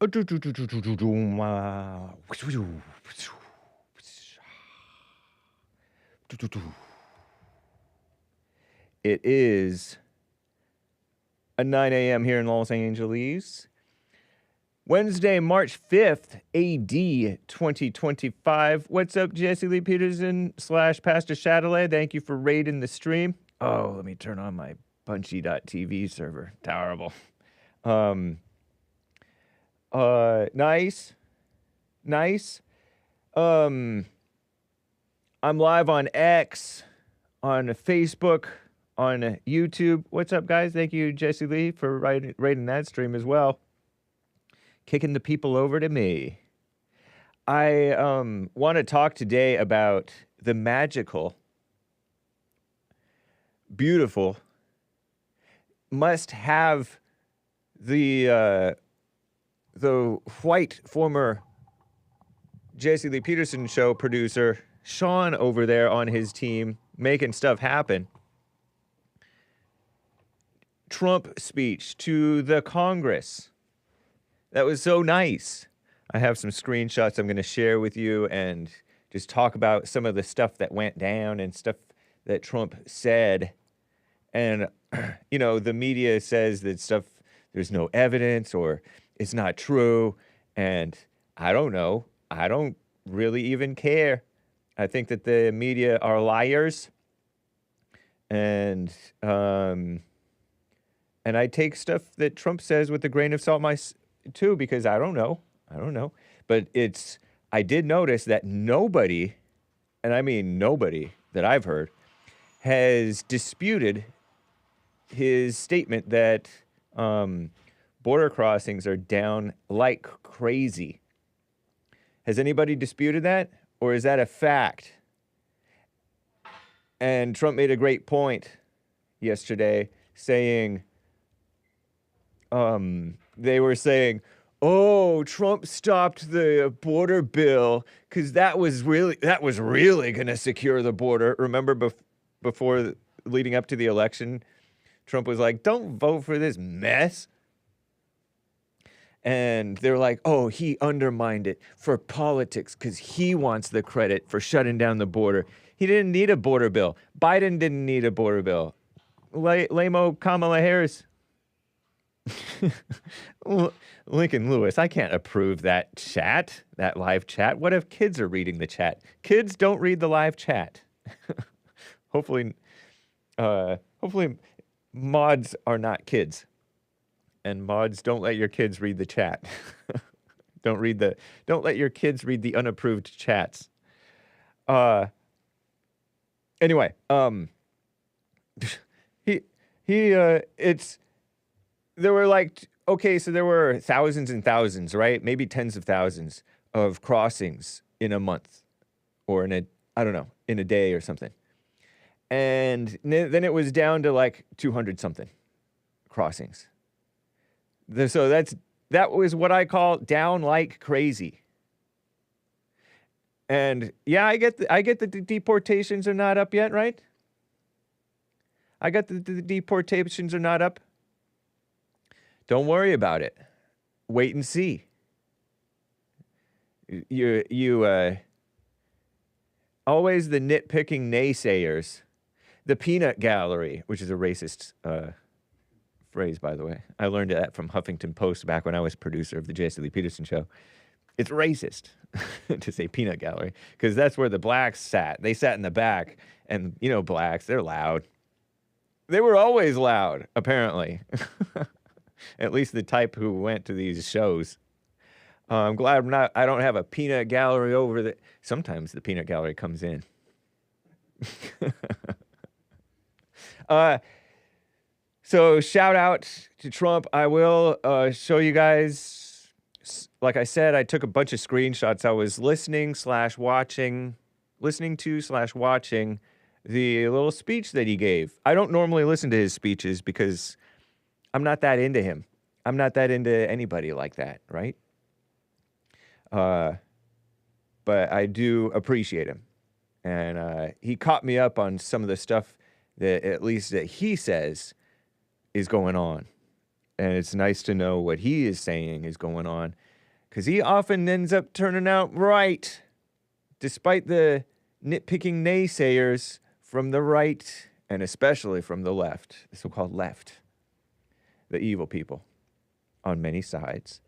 It is a 9 a.m. here in Los Angeles. Wednesday, March 5th, AD 2025. What's up, Jesse Lee Peterson / Pastor Chatelet? Thank you for raiding the stream. Oh, let me turn on my Bunchy.tv server. Terrible. Nice. I'm live on X, on Facebook, on YouTube. What's up, guys? Thank you, Jesse Lee, for raiding that stream as well. Kicking the people over to me. I want to talk today about the magical, beautiful, must have the white former Jesse Lee Peterson show producer, Sean, over there on his team, making stuff happen. Trump speech to the Congress. That was so nice. I have some screenshots I'm going to share with you and just talk about some of the stuff that went down and stuff that Trump said. And, you know, the media says that stuff, there's no evidence or it's not true. And I don't know. I don't really even care. I think that the media are liars. And I take stuff that Trump says with a grain of salt too, because I don't know. But I did notice that nobody, and I mean nobody that I've heard, has disputed his statement that border crossings are down like crazy. Has anybody disputed that? Or is that a fact? And Trump made a great point yesterday saying, they were saying, oh, Trump stopped the border bill because that was really going to secure the border. Remember before leading up to the election, Trump was like, don't vote for this mess. And they're like, oh, he undermined it for politics because he wants the credit for shutting down the border. He didn't need a border bill. Biden didn't need a border bill. Lame-o Kamala Harris. Lincoln Lewis, I can't approve that chat, that live chat. What if kids are reading the chat? Kids don't read the live chat. Hopefully mods are not kids. And mods, don't let your kids read the chat. Don't let your kids read the unapproved chats. Anyway, there were like, okay, so there were thousands and thousands, right? Maybe tens of thousands of crossings in a month or in a day or something. And then it was down to like 200 something crossings. So that was what I call down like crazy. And yeah, I get that the deportations are not up yet, right? I got the deportations are not up. Don't worry about it. Wait and see. You always the nitpicking naysayers. The peanut gallery, which is a racist phrase, by the way. I learned that from Huffington Post back when I was producer of the Jesse Lee Peterson show. It's racist to say peanut gallery because that's where the blacks sat. They sat in the back, and you know blacks, they're loud. They were always loud, apparently. At least the type who went to these shows. I'm glad I don't have a peanut gallery over there. Sometimes the peanut gallery comes in. So shout out to Trump. I will show you guys, like I said, I took a bunch of screenshots. I was listening / watching the little speech that he gave. I don't normally listen to his speeches because I'm not that into him. I'm not that into anybody like that, right? But I do appreciate him. And he caught me up on some of the stuff that, at least that he says, is going on. And it's nice to know what he is saying is going on, because he often ends up turning out right, despite the nitpicking naysayers from the right and especially from the left, the so-called left, the evil people on many sides.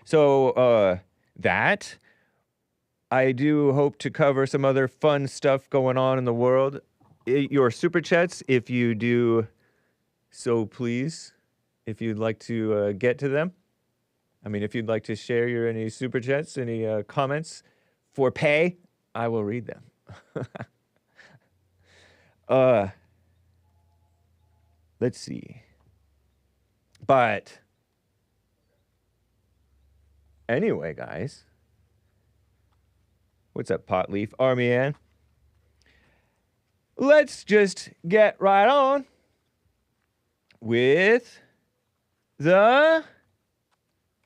So that, I do hope to cover some other fun stuff going on in the world. Your super chats, if you do so please, if you'd like to get to them. I mean, if you'd like to share any super chats, any comments for pay, I will read them. Let's see. But anyway, guys. What's up, Potleaf? Army Ann? Let's just get right on with the...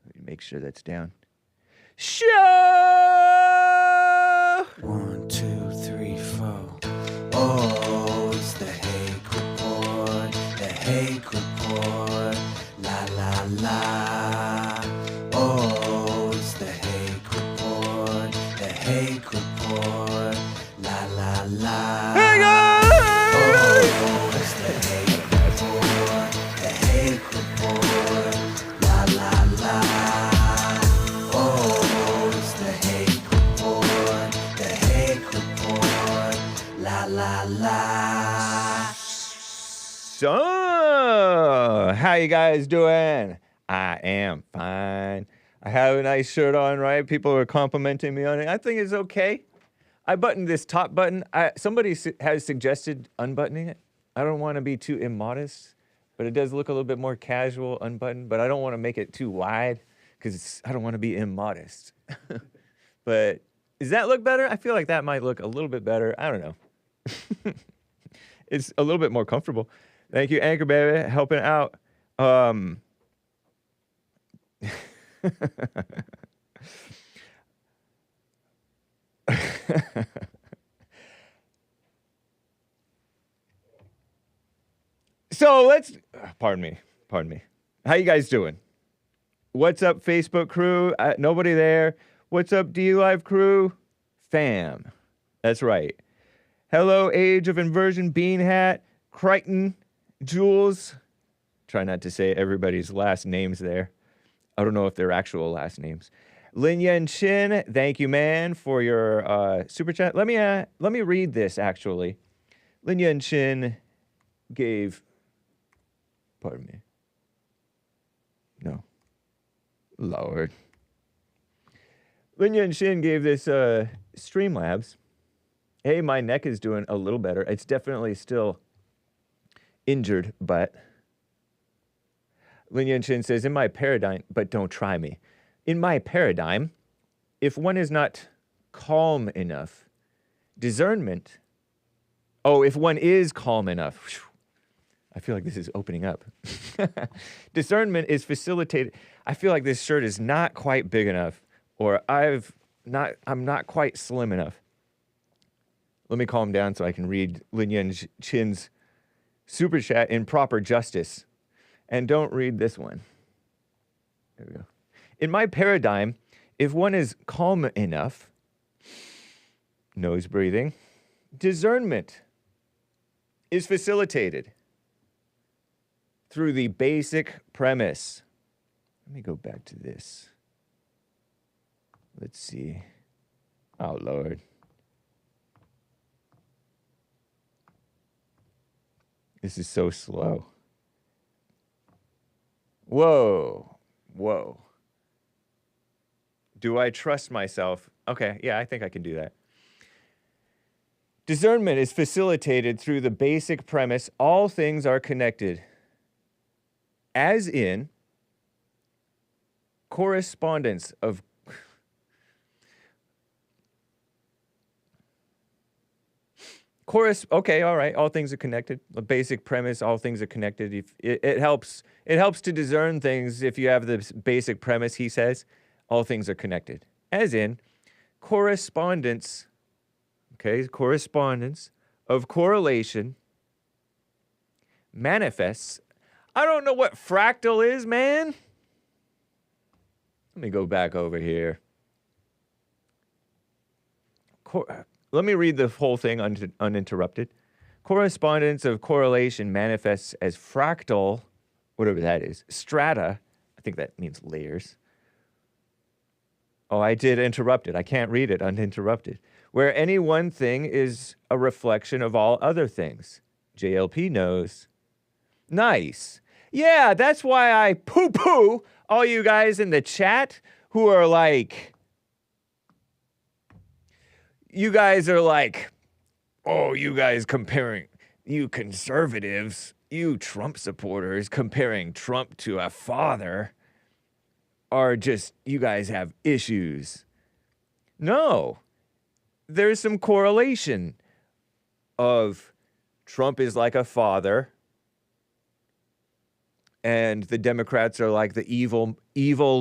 Let me make sure that's down. Show! 1, 2, 3, 4. Oh, it's the Hake Report. The Hake Report. La la la. Oh, it's the Hake Report. The Hake Report. La la la. Hey guys! Oh, it's the Hake Report. The Hake Report. La la la. Oh, it's the Hake Report. The Hake Report. La la la. So, how you guys doing? I am fine. I have a nice shirt on, right? People are complimenting me on it. I think it's okay. I buttoned this top button. Somebody has suggested unbuttoning it. I don't want to be too immodest, but it does look a little bit more casual unbuttoned, but I don't want to make it too wide because I don't want to be immodest. But does that look better? I feel like that might look a little bit better. I don't know. It's a little bit more comfortable. Thank you, Anchor Baby, helping out. So let's, pardon me. How you guys doing? What's up, Facebook crew? Nobody there. What's up, D-Live crew? Fam. That's right. Hello, Age of Inversion, Bean Hat, Crichton, Jules. Try not to say everybody's last names there. I don't know if they're actual last names. Lin Yen Chin, thank you, man, for your super chat. Let me read this, actually. Lin Yen Chin gave... Pardon me. No. Lord. Lin Yen Shin gave this Streamlabs. Hey, my neck is doing a little better. It's definitely still injured, but... Lin Yen Shin says, in my paradigm, but don't try me. In my paradigm, if one is not calm enough, discernment... Oh, if one is calm enough... Whew, I feel like this is opening up. Discernment is facilitated. I feel like this shirt is not quite big enough, or I'm not quite slim enough. Let me calm down so I can read Lin Yen Chin's super chat in proper justice. And don't read this one. There we go. In my paradigm, if one is calm enough, nose breathing, discernment is facilitated through the basic premise. Let me go back to this. Let's see. Oh, Lord. This is so slow. Whoa. Do I trust myself? Okay, yeah, I think I can do that. Discernment is facilitated through the basic premise, all things are connected. As in, correspondence of... Okay, all right, all things are connected. The basic premise, all things are connected. It helps to discern things if you have the basic premise, he says, all things are connected. As in, correspondence, okay, correspondence of correlation manifests. I don't know what fractal is, man. Let me go back over here. Let me read the whole thing uninterrupted. Correspondence of correlation manifests as fractal, whatever that is, strata. I think that means layers. Oh, I did interrupt it. I can't read it uninterrupted. Where any one thing is a reflection of all other things. JLP knows. Nice. Yeah, that's why I poo-poo all you guys in the chat who are like, you guys are like, oh, you guys comparing, you conservatives, you Trump supporters comparing Trump to a father are just, you guys have issues. No, there's some correlation of Trump is like a father and the Democrats are like the evil,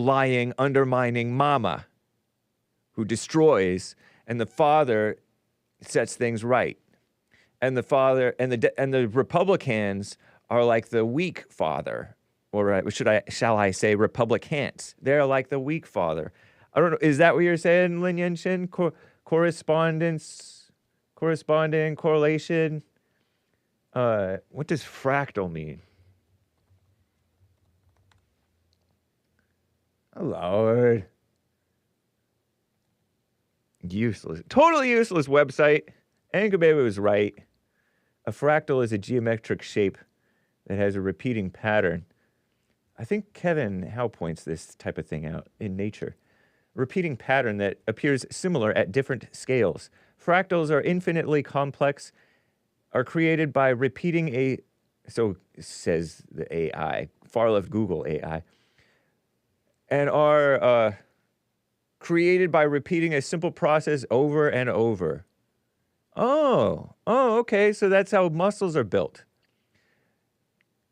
lying, undermining mama who destroys, and the father sets things right. And the father and the Republicans are like the weak father, or shall I say Republicans? They're like the weak father. I don't know. Is that what you're saying, Lin Yan-shin? Corresponding, correlation. What does fractal mean? Oh, Lord. Useless. Totally useless website. Anchor Baby was right. A fractal is a geometric shape that has a repeating pattern. I think Kevin Howe points this type of thing out in Nature. Repeating pattern that appears similar at different scales. Fractals are infinitely complex, are created by repeating so says the AI, far left Google AI, and are created by repeating a simple process over and over. Oh, okay, so that's how muscles are built.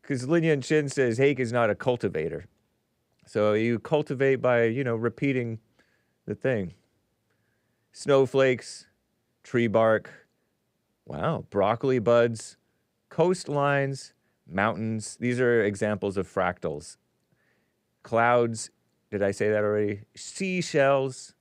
Because Lin Yan-shin says Hake is not a cultivator. So you cultivate by, repeating the thing. Snowflakes, tree bark, wow, broccoli buds, coastlines, mountains. These are examples of fractals. Clouds, did I say that already? Seashells.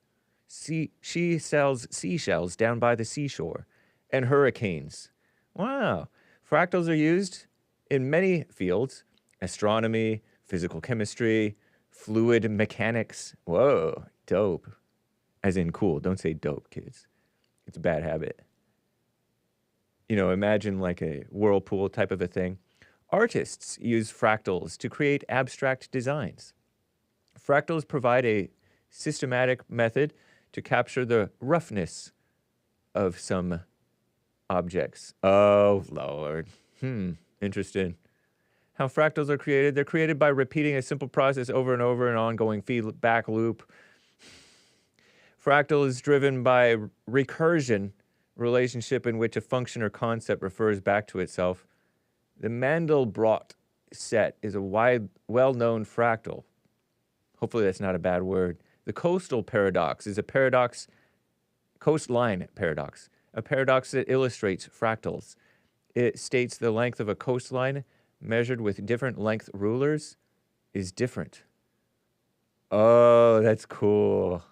She sells seashells down by the seashore. And hurricanes. Wow. Fractals are used in many fields. Astronomy, physical chemistry, fluid mechanics. Whoa, dope. As in cool. Don't say dope, kids. It's a bad habit. Imagine like a whirlpool type of a thing. Artists use fractals to create abstract designs. Fractals provide a systematic method to capture the roughness of some objects. Oh, Lord. Interesting. How fractals are created. They're created by repeating a simple process over and over, an ongoing feedback loop. Fractal is driven by recursion, relationship in which a function or concept refers back to itself. The Mandelbrot set is a well-known fractal. Hopefully that's not a bad word. The coastal paradox is a paradox, coastline paradox, a paradox that illustrates fractals. It states the length of a coastline measured with different length rulers is different. Oh, that's cool.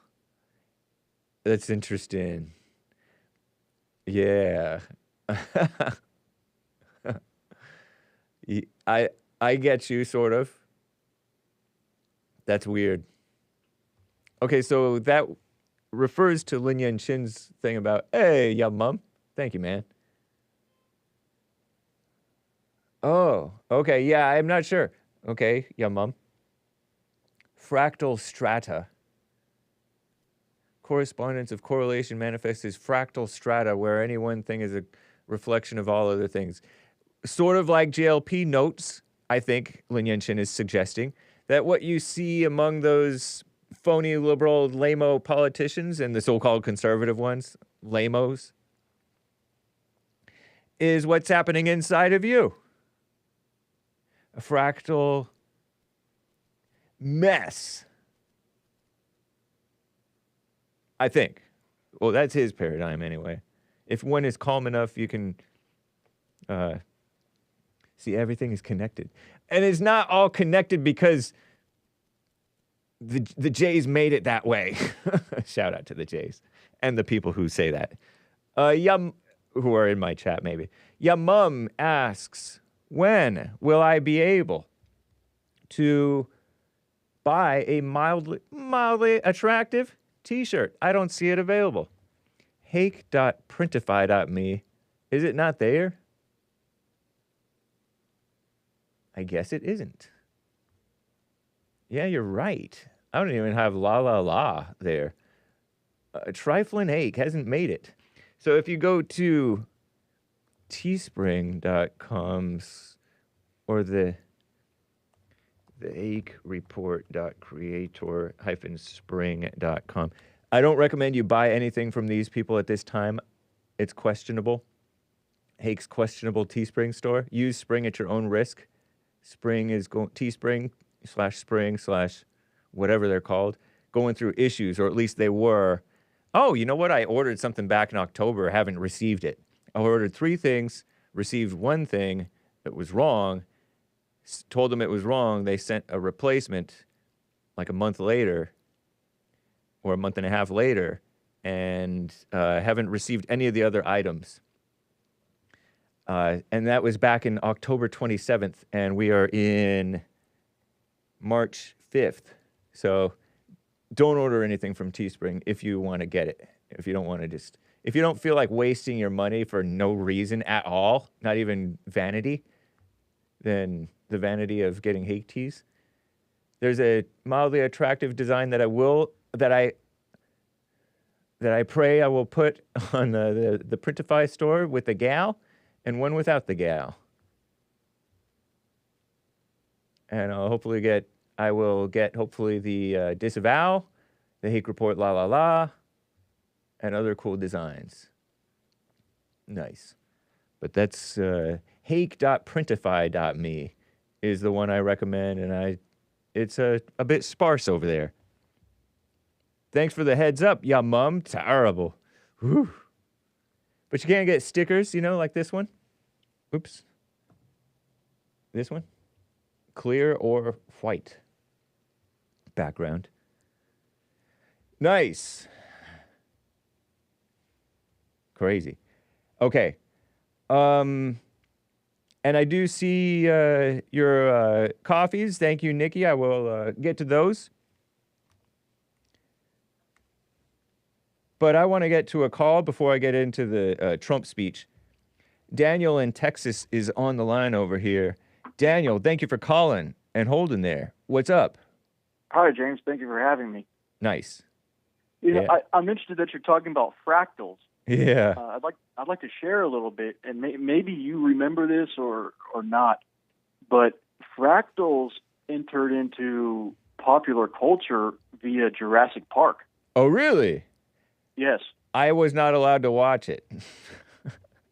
That's interesting. Yeah. I get you, sort of. That's weird. Okay, so that refers to Lin Yan-shin's thing about, hey, yeah, mom. Thank you, man. Oh, okay, yeah, I'm not sure. Okay, yeah, mom. Fractal strata. Correspondence of correlation manifests as fractal strata, where any one thing is a reflection of all other things. Sort of like JLP notes, I think Lin Yan-shin is suggesting, that what you see among those phony liberal lame-o politicians and the so-called conservative ones, lame-os, is what's happening inside of you. A fractal mess. I think. Well, that's his paradigm anyway. If one is calm enough, you can See, everything is connected. And it's not all connected because the Jays made it that way. Shout out to the Jays and the people who say that. Who are in my chat, maybe. Ya mum asks, when will I be able to buy a mildly attractive t-shirt? I don't see it available. Hake.printify.me. Is it not there? I guess it isn't. Yeah, you're right. I don't even have la la la there. Trifling Hake hasn't made it. So if you go to teespring.com or the Hake report.creator-spring.com, I don't recommend you buy anything from these people at this time. It's questionable. Hake's questionable Teespring store. Use Spring at your own risk. Spring is Teespring/Spring/whatever they're called, going through issues, or at least they were. Oh, you know what? I ordered something back in October, haven't received it. I ordered 3 things, received 1 thing that was wrong, told them it was wrong. They sent a replacement like a month later or a month and a half later, and haven't received any of the other items. And that was back in October 27th, and we are in March 5th. So don't order anything from Teespring if you want to get it. If you don't want to if you don't feel like wasting your money for no reason at all, not even vanity, then the vanity of getting Hake tees. There's a mildly attractive design that I pray I will put on the Printify store with the gal, and one without the gal. And I will get hopefully the disavow, the Hake report la la la, and other cool designs. Nice. But that's hake.printify.me is the one I recommend, and it's a bit sparse over there. Thanks for the heads up, ya mum. Terrible. Whew. But you can't get stickers, like this one. Oops. This one. Clear or white background. Nice. Crazy. Okay. And I do see your coffees. Thank you, Nikki. I will get to those. But I want to get to a call before I get into the Trump speech. Daniel in Texas is on the line over here. Daniel, thank you for calling and holding there. What's up? Hi, James. Thank you for having me. Nice. I'm interested that you're talking about fractals. Yeah. I'd like to share a little bit, and maybe you remember this or not, but fractals entered into popular culture via Jurassic Park. Oh, really? Yes. I was not allowed to watch it.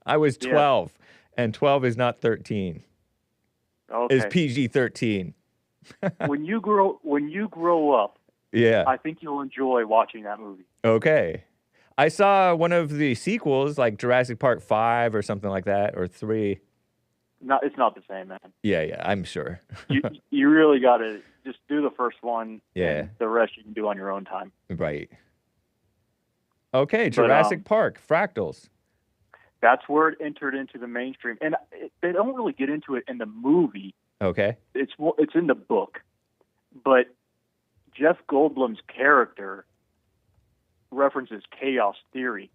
I was 12, and 12 is not 13. Okay. It's PG-13. When you grow up, yeah, I think you'll enjoy watching that movie. Okay. I saw one of the sequels, like Jurassic Park 5 or something like that, or 3. It's not the same, man. Yeah, I'm sure. you really got to just do the first one. Yeah. And the rest you can do on your own time. Right. Okay, Jurassic Park, Fractals. That's where it entered into the mainstream, and they don't really get into it in the movie. Okay. It's in the book, but Jeff Goldblum's character references chaos theory,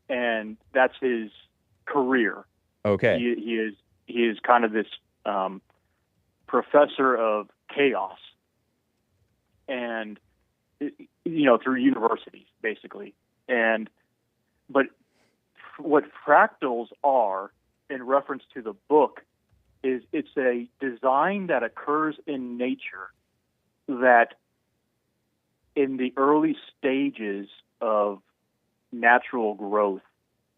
and that's his career. Okay. He is kind of this professor of chaos, and through universities basically, but what fractals are in reference to the book is it's a design that occurs in nature that in the early stages of natural growth,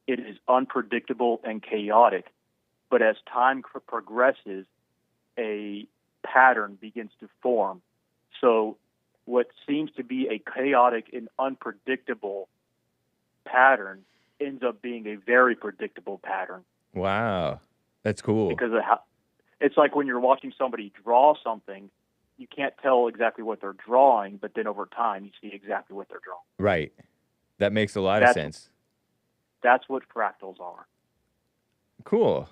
it is unpredictable and chaotic. But as time progresses, a pattern begins to form. So what seems to be a chaotic and unpredictable ends up being a very predictable pattern. Wow. That's cool. Because it's like when you're watching somebody draw something, you can't tell exactly what they're drawing, but then over time you see exactly what they're drawing. Right. That makes a lot of sense. That's what fractals are. Cool.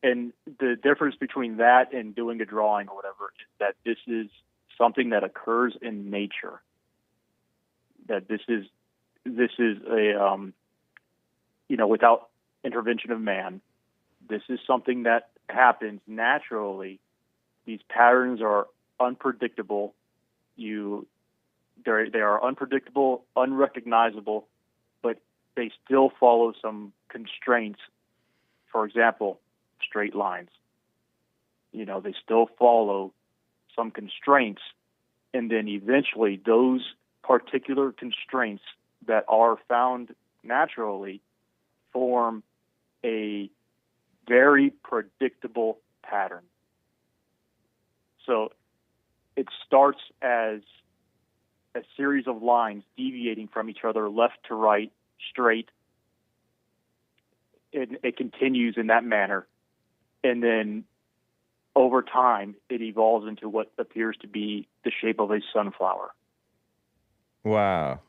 And the difference between that and doing a drawing or whatever is that this is something that occurs in nature. That this is a without intervention of man. This is something that happens naturally. These patterns are unpredictable. They are unpredictable, unrecognizable, but they still follow some constraints. For example, straight lines. They still follow some constraints, and then eventually those particular constraints that are found naturally form a very predictable pattern. So it starts as a series of lines deviating from each other left to right, straight. It continues in that manner. And then over time, it evolves into what appears to be the shape of a sunflower. Wow.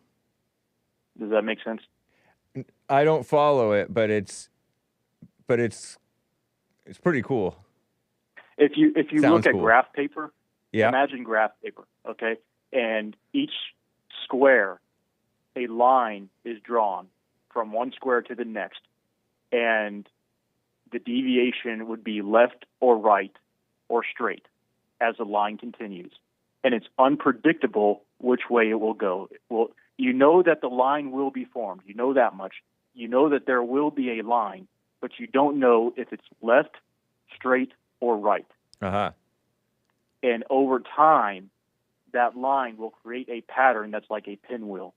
Does that make sense? I don't follow it, but it's pretty cool. If you look at cool. graph paper, Yeah. imagine graph paper, okay? And each square, a line is drawn from one square to the next, and the deviation would be left or right or straight as the line continues. And it's unpredictable which way it will go. Well, you know that the line will be formed. You know that much. You know that there will be a line, but you don't know if it's left, straight, or right. Uh-huh. And over time, that line will create a pattern that's like a pinwheel.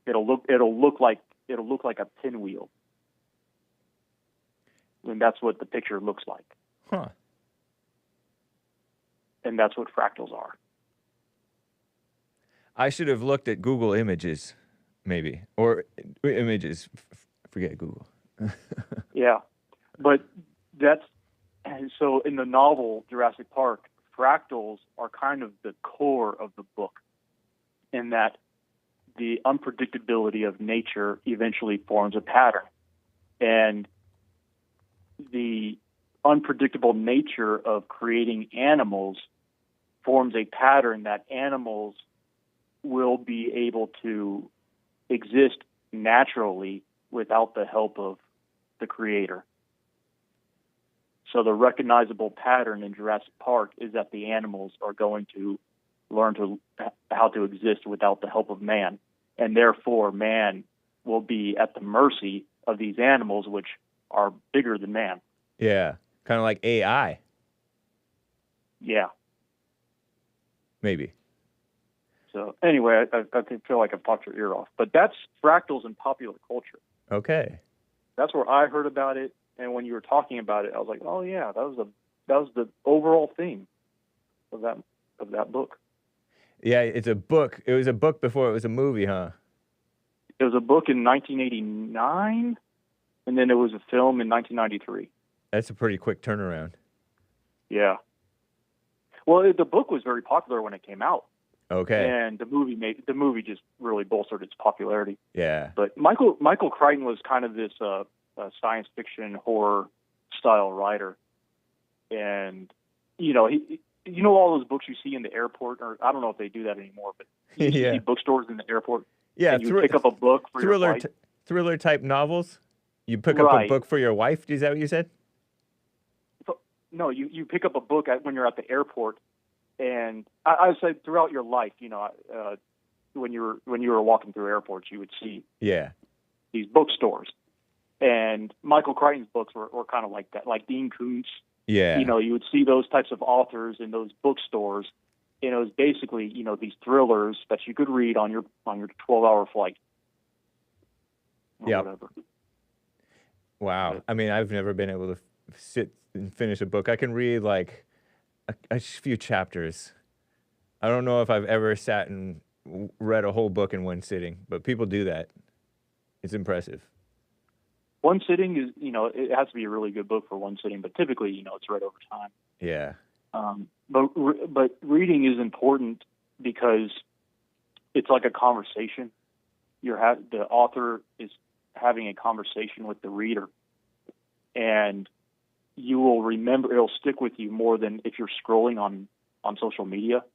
It'll look like a pinwheel. And that's what the picture looks like. Huh. And that's what fractals are. I should have looked at Google Images, maybe. Or Images. Forget Google. Yeah. But so in the novel Jurassic Park, fractals are kind of the core of the book, in that the unpredictability of nature eventually forms a pattern. And the unpredictable nature of creating animals forms a pattern that animals will be able to exist naturally without the help of the creator. So the recognizable pattern in Jurassic Park is that the animals are going to learn how to exist without the help of man. And therefore, man will be at the mercy of these animals, which are bigger than man. Yeah. Kind of like AI. Yeah. Maybe. So anyway, I feel like I've talked your ear off. But that's fractals in popular culture. Okay. That's where I heard about it. And when you were talking about it, I was like, oh, yeah, that was the overall theme of that book. Yeah, it's a book. It was a book before it was a movie, huh? It was a book in 1989, and then it was a film in 1993. That's a pretty quick turnaround. Yeah. Well, the book was very popular when it came out. Okay. And the movie just really bolstered its popularity. Yeah. But Michael Crichton was kind of this science fiction horror style writer, and he all those books you see in the airport, or I don't know if they do that anymore, but you see bookstores in the airport. Yeah. And you pick up a book for your wife. Thriller type novels. You pick up a book for your wife. Is that what you said? No, you pick up a book when you're at the airport, and I said throughout your life, when you were walking through airports, you would see these bookstores, and Michael Crichton's books were kind of like that, like Dean Koontz. Yeah, you would see those types of authors in those bookstores, and it was basically these thrillers that you could read on your 12-hour flight. Yeah. Whatever. Wow. I mean, I've never been able to sit and finish a book. I can read like a few chapters. I don't know if I've ever sat and read a whole book in one sitting, but people do that. It's impressive. one sitting is, it has to be a really good book for one sitting, but typically, it's read over time. Yeah. But reading is important because it's like a conversation. The author is having a conversation with the reader, and you will remember. It'll stick with you more than if you're scrolling on social media.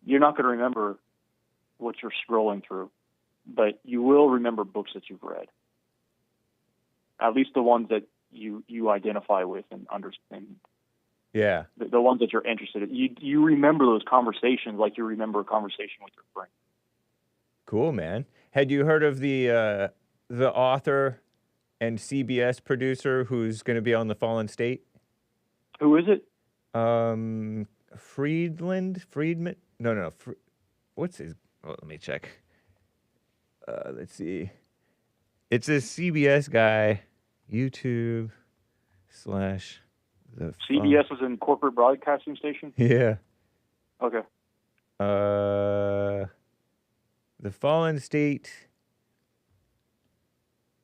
You're not going to remember what you're scrolling through, but you will remember books that you've read. At least the ones that you identify with and understand. Yeah. The ones that you're interested in. You remember those conversations like you remember a conversation with your friend. Cool, man. Had you heard of the author and CBS producer who's going to be on The Fallen State? Who is it? Friedman? No. What's his? Oh, let me check. Let's see. It's a CBS guy. YouTube / the CBS was in corporate broadcasting station? Yeah. Okay. The Fallen State.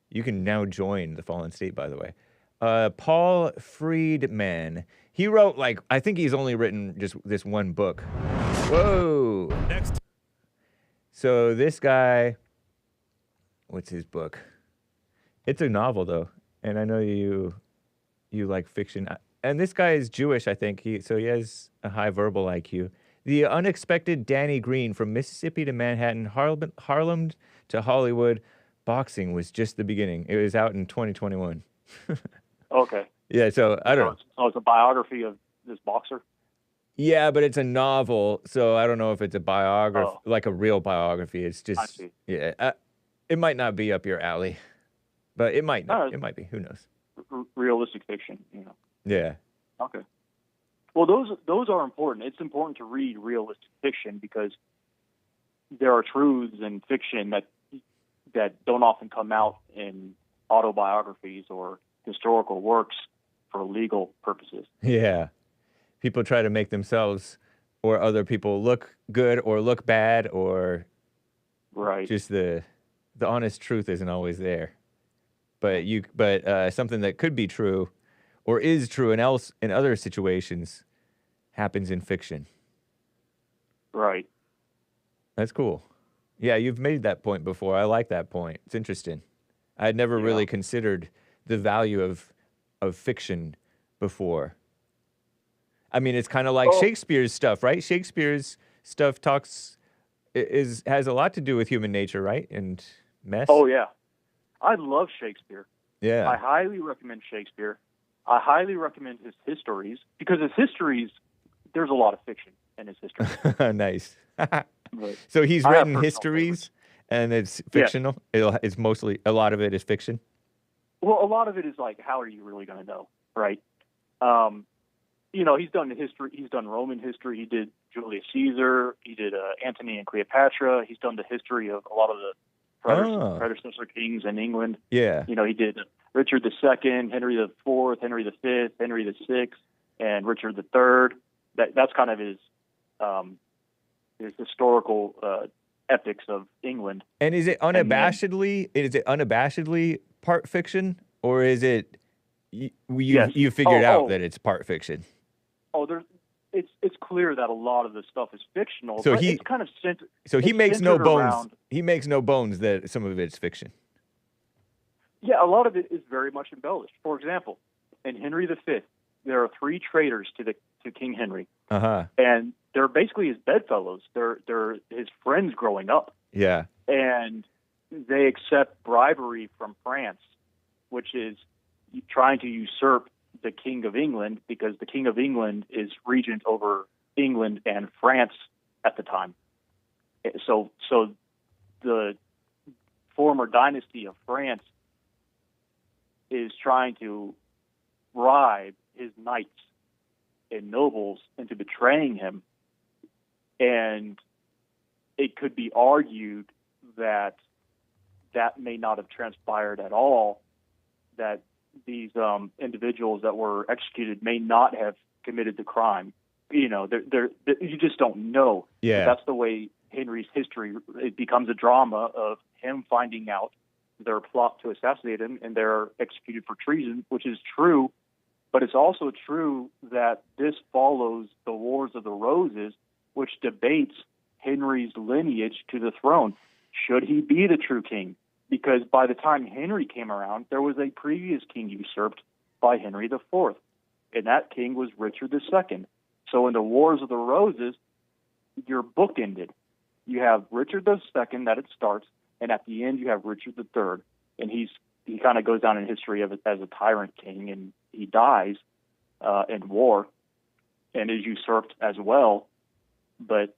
You can now join The Fallen State, by the way. Paul Friedman. He wrote, I think he's only written just this one book. Whoa. Next. So this guy, what's his book? It's a novel, though. And I know you like fiction. And this guy is Jewish, I think. So he has a high verbal IQ. The Unexpected Danny Green, from Mississippi to Manhattan, Harlem to Hollywood. Boxing was just the beginning. It was out in 2021. Okay. Yeah, so I don't know. So it's a biography of this boxer? Yeah, but it's a novel, so I don't know if it's a biography, like a real biography. It's just, I see. Yeah, it might not be up your alley, but it might not. It might be. Who knows? Realistic fiction, Yeah. Okay. Well, those are important. It's important to read realistic fiction because there are truths in fiction that don't often come out in autobiographies or historical works for legal purposes. Yeah. People try to make themselves or other people look good or look bad, or right. Just the honest truth isn't always there. But something that could be true or is true in other situations happens in fiction. Right. That's cool. Yeah, you've made that point before. I like that point. It's interesting. I had never really considered the value of fiction before. I mean, it's kind of like Shakespeare's stuff, right? Shakespeare's stuff has a lot to do with human nature, right? And mess. Oh, yeah. I love Shakespeare. Yeah. I highly recommend Shakespeare. I highly recommend his histories, because his histories, there's a lot of fiction in his history. Nice. So he's written histories, and it's fictional? Yes. It's mostly, a lot of it is fiction? Well, a lot of it is like, how are you really going to know, right? He's done history. He's done Roman history. He did Julius Caesar. He did Antony and Cleopatra. He's done the history of a lot of the predecessor kings in England. Yeah. He did Richard II, Henry IV, Henry V, Henry VI, and Richard III. That's kind of his historical epics of England. And is it unabashedly part fiction, or is it you figured out that it's part fiction? Oh, it's clear that a lot of the stuff is fictional. So but it's kind of he makes no bones. Around, he makes no bones that some of it's fiction. Yeah, a lot of it is very much embellished. For example, in Henry V, there are 3 traitors to King Henry, and they're basically his bedfellows. They're his friends growing up. Yeah, and they accept bribery from France, which is trying to usurp the King of England, because the King of England is regent over England and France at the time. So the former dynasty of France is trying to bribe his knights and nobles into betraying him. And it could be argued that may not have transpired at all, that these individuals that were executed may not have committed the crime. You just don't know. Yeah. But that's the way Henry's history, it becomes a drama of him finding out their plot to assassinate him, and they're executed for treason, which is true. But it's also true that this follows the Wars of the Roses, which debates Henry's lineage to the throne. Should he be the true king? Because by the time Henry came around, there was a previous king usurped by Henry IV, and that king was Richard II. So in the Wars of the Roses, you're bookended. You have Richard II that it starts, and at the end you have Richard III, and he kind of goes down in history as a tyrant king, and he dies in war and is usurped as well. But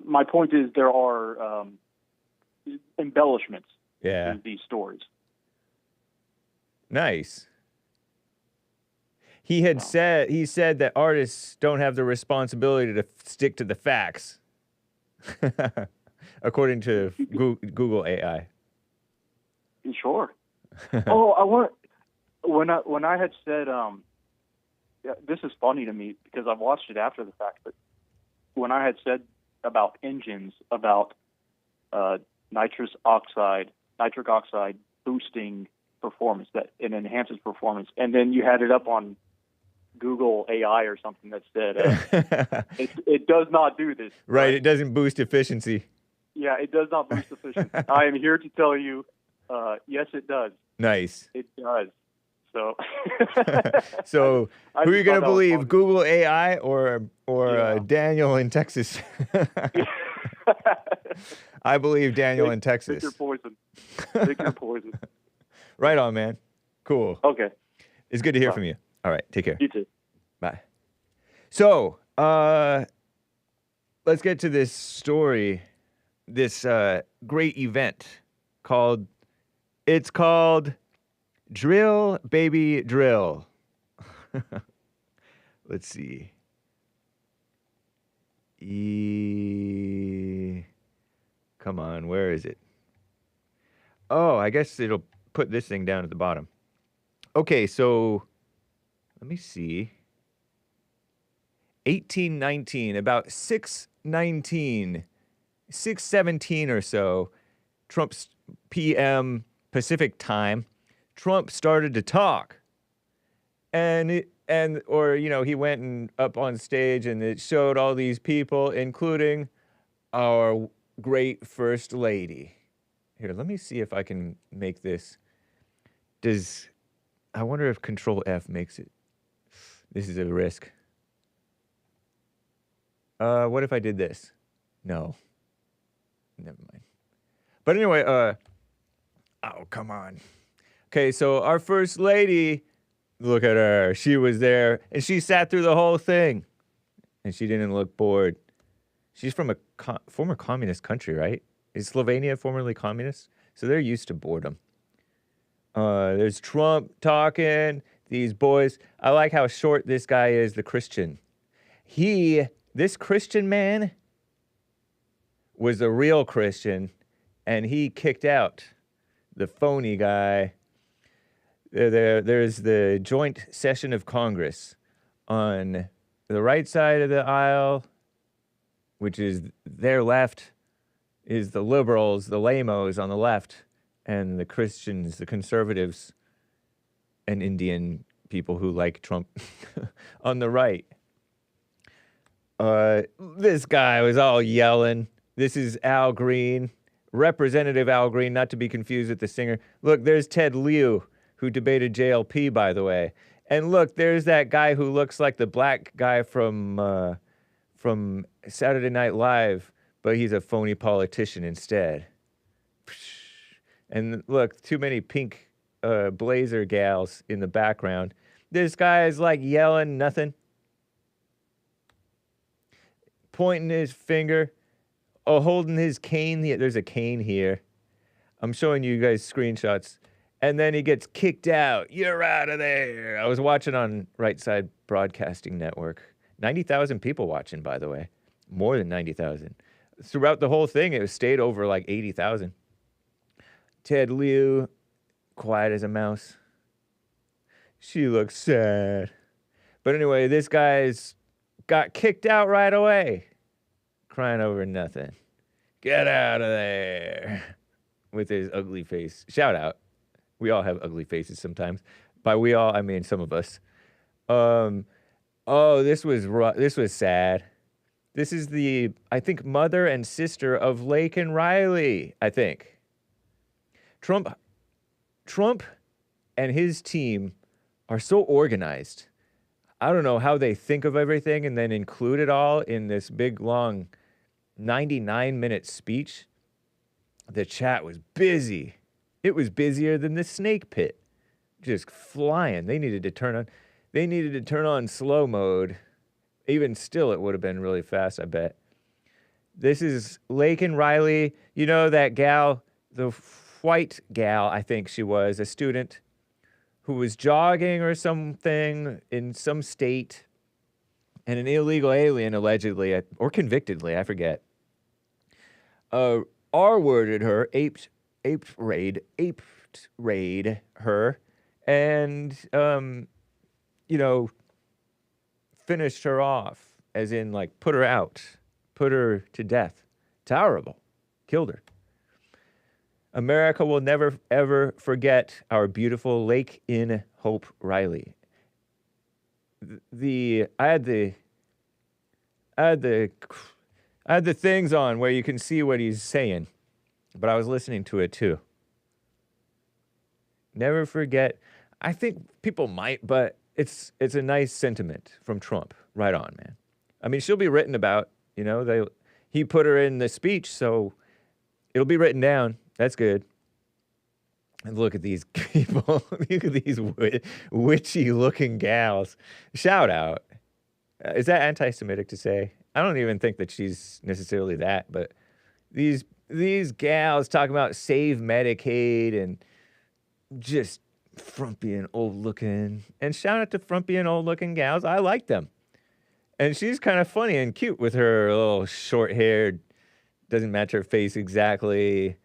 my point is there are embellishments in these stories. Nice. He said that artists don't have the responsibility to stick to the facts, according to Google AI. Sure. Oh, when I had said, this is funny to me because I've watched it after the fact, but when I had said about engines, about nitric oxide boosting performance, that it enhances performance, and then you had it up on Google AI or something that said it does not do this. Right, it doesn't boost efficiency. Yeah, it does not boost efficiency. I am here to tell you, yes, it does. Nice. It does. So, so who are you going to believe, Google AI or Daniel in Texas? I believe Daniel in Texas. Pick your poison. Pick your poison. Right on, man. Cool. Okay. It's good to hear from you. All right, take care. You too. Bye. So, let's get to this story, this great event called Drill, Baby, Drill. Let's see. Come on, where is it? Oh, I guess it'll put this thing down at the bottom. Okay, so let me see. 1819, about 6:17 or so, Trump's PM Pacific time, Trump started to talk. He went up on stage and it showed all these people, including our great First Lady. Here, let me see if I can make this. I wonder if Control F makes it. This is a risk. What if I did this? No. Never mind. But anyway, oh, come on. Okay, so our First Lady, look at her. She was there, and she sat through the whole thing, and she didn't look bored. She's from a former communist country, right? Is Slovenia formerly communist? So they're used to boredom. There's Trump talking, these boys. I like how short this guy is, the Christian. This Christian man was a real Christian, and he kicked out the phony guy. There's the joint session of Congress on the right side of the aisle, which is their left, is the liberals, the lamos on the left, and the Christians, the conservatives, and Indian people who like Trump on the right. This guy was all yelling. This is Al Green, Representative Al Green, not to be confused with the singer. Look, there's Ted Lieu, who debated JLP, by the way. And look, there's that guy who looks like the black guy from Saturday Night Live, but he's a phony politician instead. And look, too many pink blazer gals in the background. This guy is like yelling nothing, pointing his finger, holding his cane. There's a cane here. I'm showing you guys screenshots. And then he gets kicked out. You're out of there. I was watching on Right Side Broadcasting Network. 90,000 people watching, by the way. More than 90,000. Throughout the whole thing, it stayed over like 80,000. Ted Lieu, quiet as a mouse. She looks sad. But anyway, this guy's got kicked out right away. Crying over nothing. Get out of there. with his ugly face. Shout out. We all have ugly faces sometimes. By we all, I mean some of us. Oh, this was sad. This is the, I think, mother and sister of Lake and Riley, I think. Trump and his team are so organized. I don't know how they think of everything and then include it all in this big, long 99-minute speech. The chat was busy. It was busier than the snake pit. Just flying. They needed to turn on slow mode. Even still, it would have been really fast, I bet. This is Lake and Riley. You know that gal, the white gal, I think she was, a student who was jogging or something in some state, and an illegal alien, allegedly, or convictedly, I forget, R-worded her, aped raid her, and, finished her off, as in, like, put her out, put her to death. Terrible. Killed her. America will never, ever forget our beautiful Lake in Hope Riley. I had the things on where you can see what he's saying, but I was listening to it too. Never forget. I think people might, but it's a nice sentiment from Trump. Right on, man. I mean, she'll be written about, he put her in the speech, so it'll be written down. That's good. And look at these people. Look at these witchy-looking gals. Shout out. Is that anti-Semitic to say? I don't even think that she's necessarily that, but these gals talking about save Medicaid and just frumpy and old-looking. And shout out to frumpy and old-looking gals. I like them. And she's kind of funny and cute with her little short-haired, doesn't match her face exactly,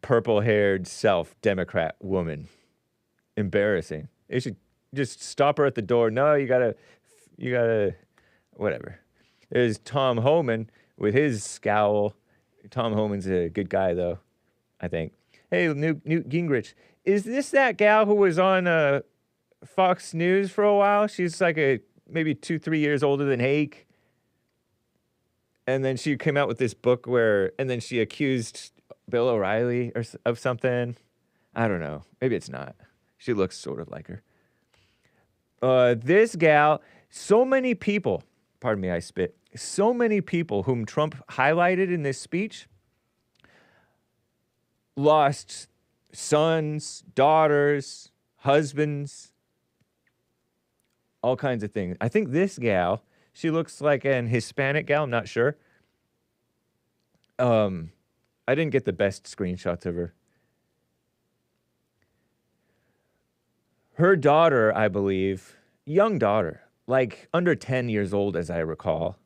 purple-haired self-Democrat woman. Embarrassing. They should just stop her at the door. No, you gotta, whatever. There's Tom Homan with his scowl. Tom Homan's a good guy, though, I think. Hey, Newt Gingrich. Is this that gal who was on Fox News for a while? She's like maybe 2-3 years older than Hake. And then she came out with this book and then she accused Bill O'Reilly of something. I don't know. Maybe it's not. She looks sort of like her. This gal, so many people, pardon me, I spit, so many people whom Trump highlighted in this speech lost sons, daughters, husbands, all kinds of things. I think this gal, she looks like an Hispanic gal, I'm not sure. I didn't get the best screenshots of her. Her daughter, I believe, young daughter, like under 10 years old as I recall,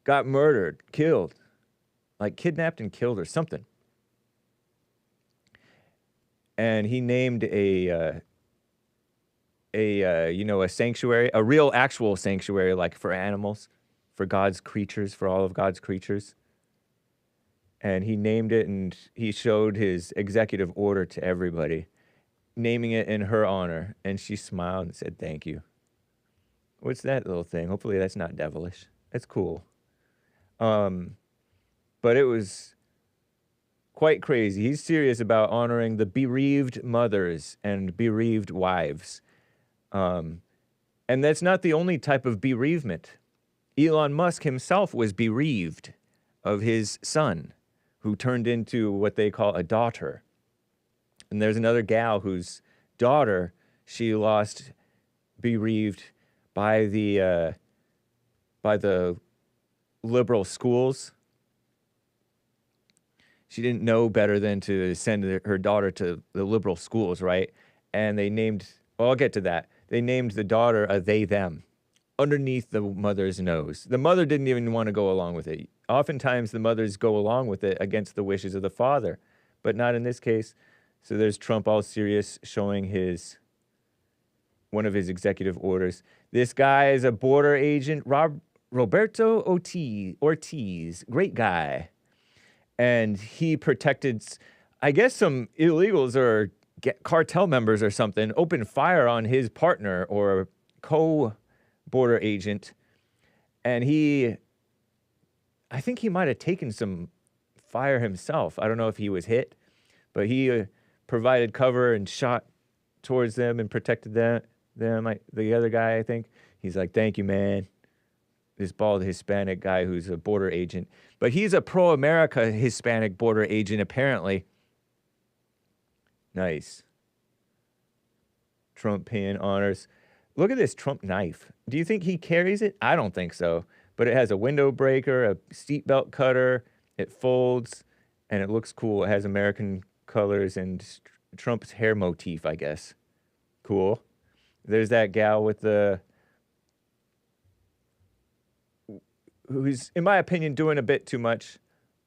got murdered, killed, like kidnapped and killed or something. And he named a sanctuary, a real actual sanctuary, like for animals, for God's creatures, for all of God's creatures. And he named it, and he showed his executive order to everybody, naming it in her honor. And she smiled and said, "Thank you." What's that little thing? Hopefully that's not devilish. That's cool. But it was quite crazy. He's serious about honoring the bereaved mothers and bereaved wives. And that's not the only type of bereavement. Elon Musk himself was bereaved of his son, who turned into what they call a daughter. And there's another gal whose daughter she lost bereaved by the liberal schools. She didn't know better than to send her daughter to the liberal schools, right? And they named, well, I'll get to that. They named the daughter a they, them, underneath the mother's nose. The mother didn't even want to go along with it. Oftentimes the mothers go along with it against the wishes of the father, but not in this case. So there's Trump all serious showing one of his executive orders. This guy is a border agent, Roberto Ortiz, great guy. And he protected, I guess some illegals or cartel members or something opened fire on his partner or co-border agent, and I think he might have taken some fire himself. I don't know if he was hit, but he provided cover and shot towards them and protected them. The other guy, I think, he's like, "Thank you, man." This bald Hispanic guy who's a border agent, but he's a pro-America Hispanic border agent, apparently. Nice. Trump paying honors. Look at this Trump knife. Do you think he carries it? I don't think so. But it has a window breaker, a seatbelt cutter. It folds, and it looks cool. It has American colors and Trump's hair motif, I guess. Cool. There's that gal with who's, in my opinion, doing a bit too much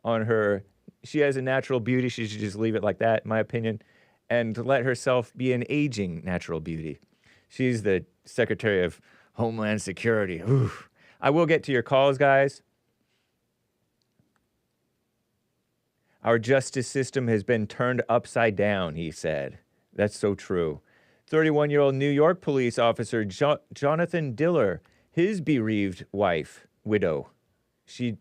on her. She has a natural beauty. She should just leave it like that, in my opinion, and let herself be an aging natural beauty. She's the Secretary of Homeland Security. Oof. I will get to your calls, guys. Our justice system has been turned upside down, he said. That's so true. 31-year-old New York police officer Jonathan Diller, his bereaved widow, he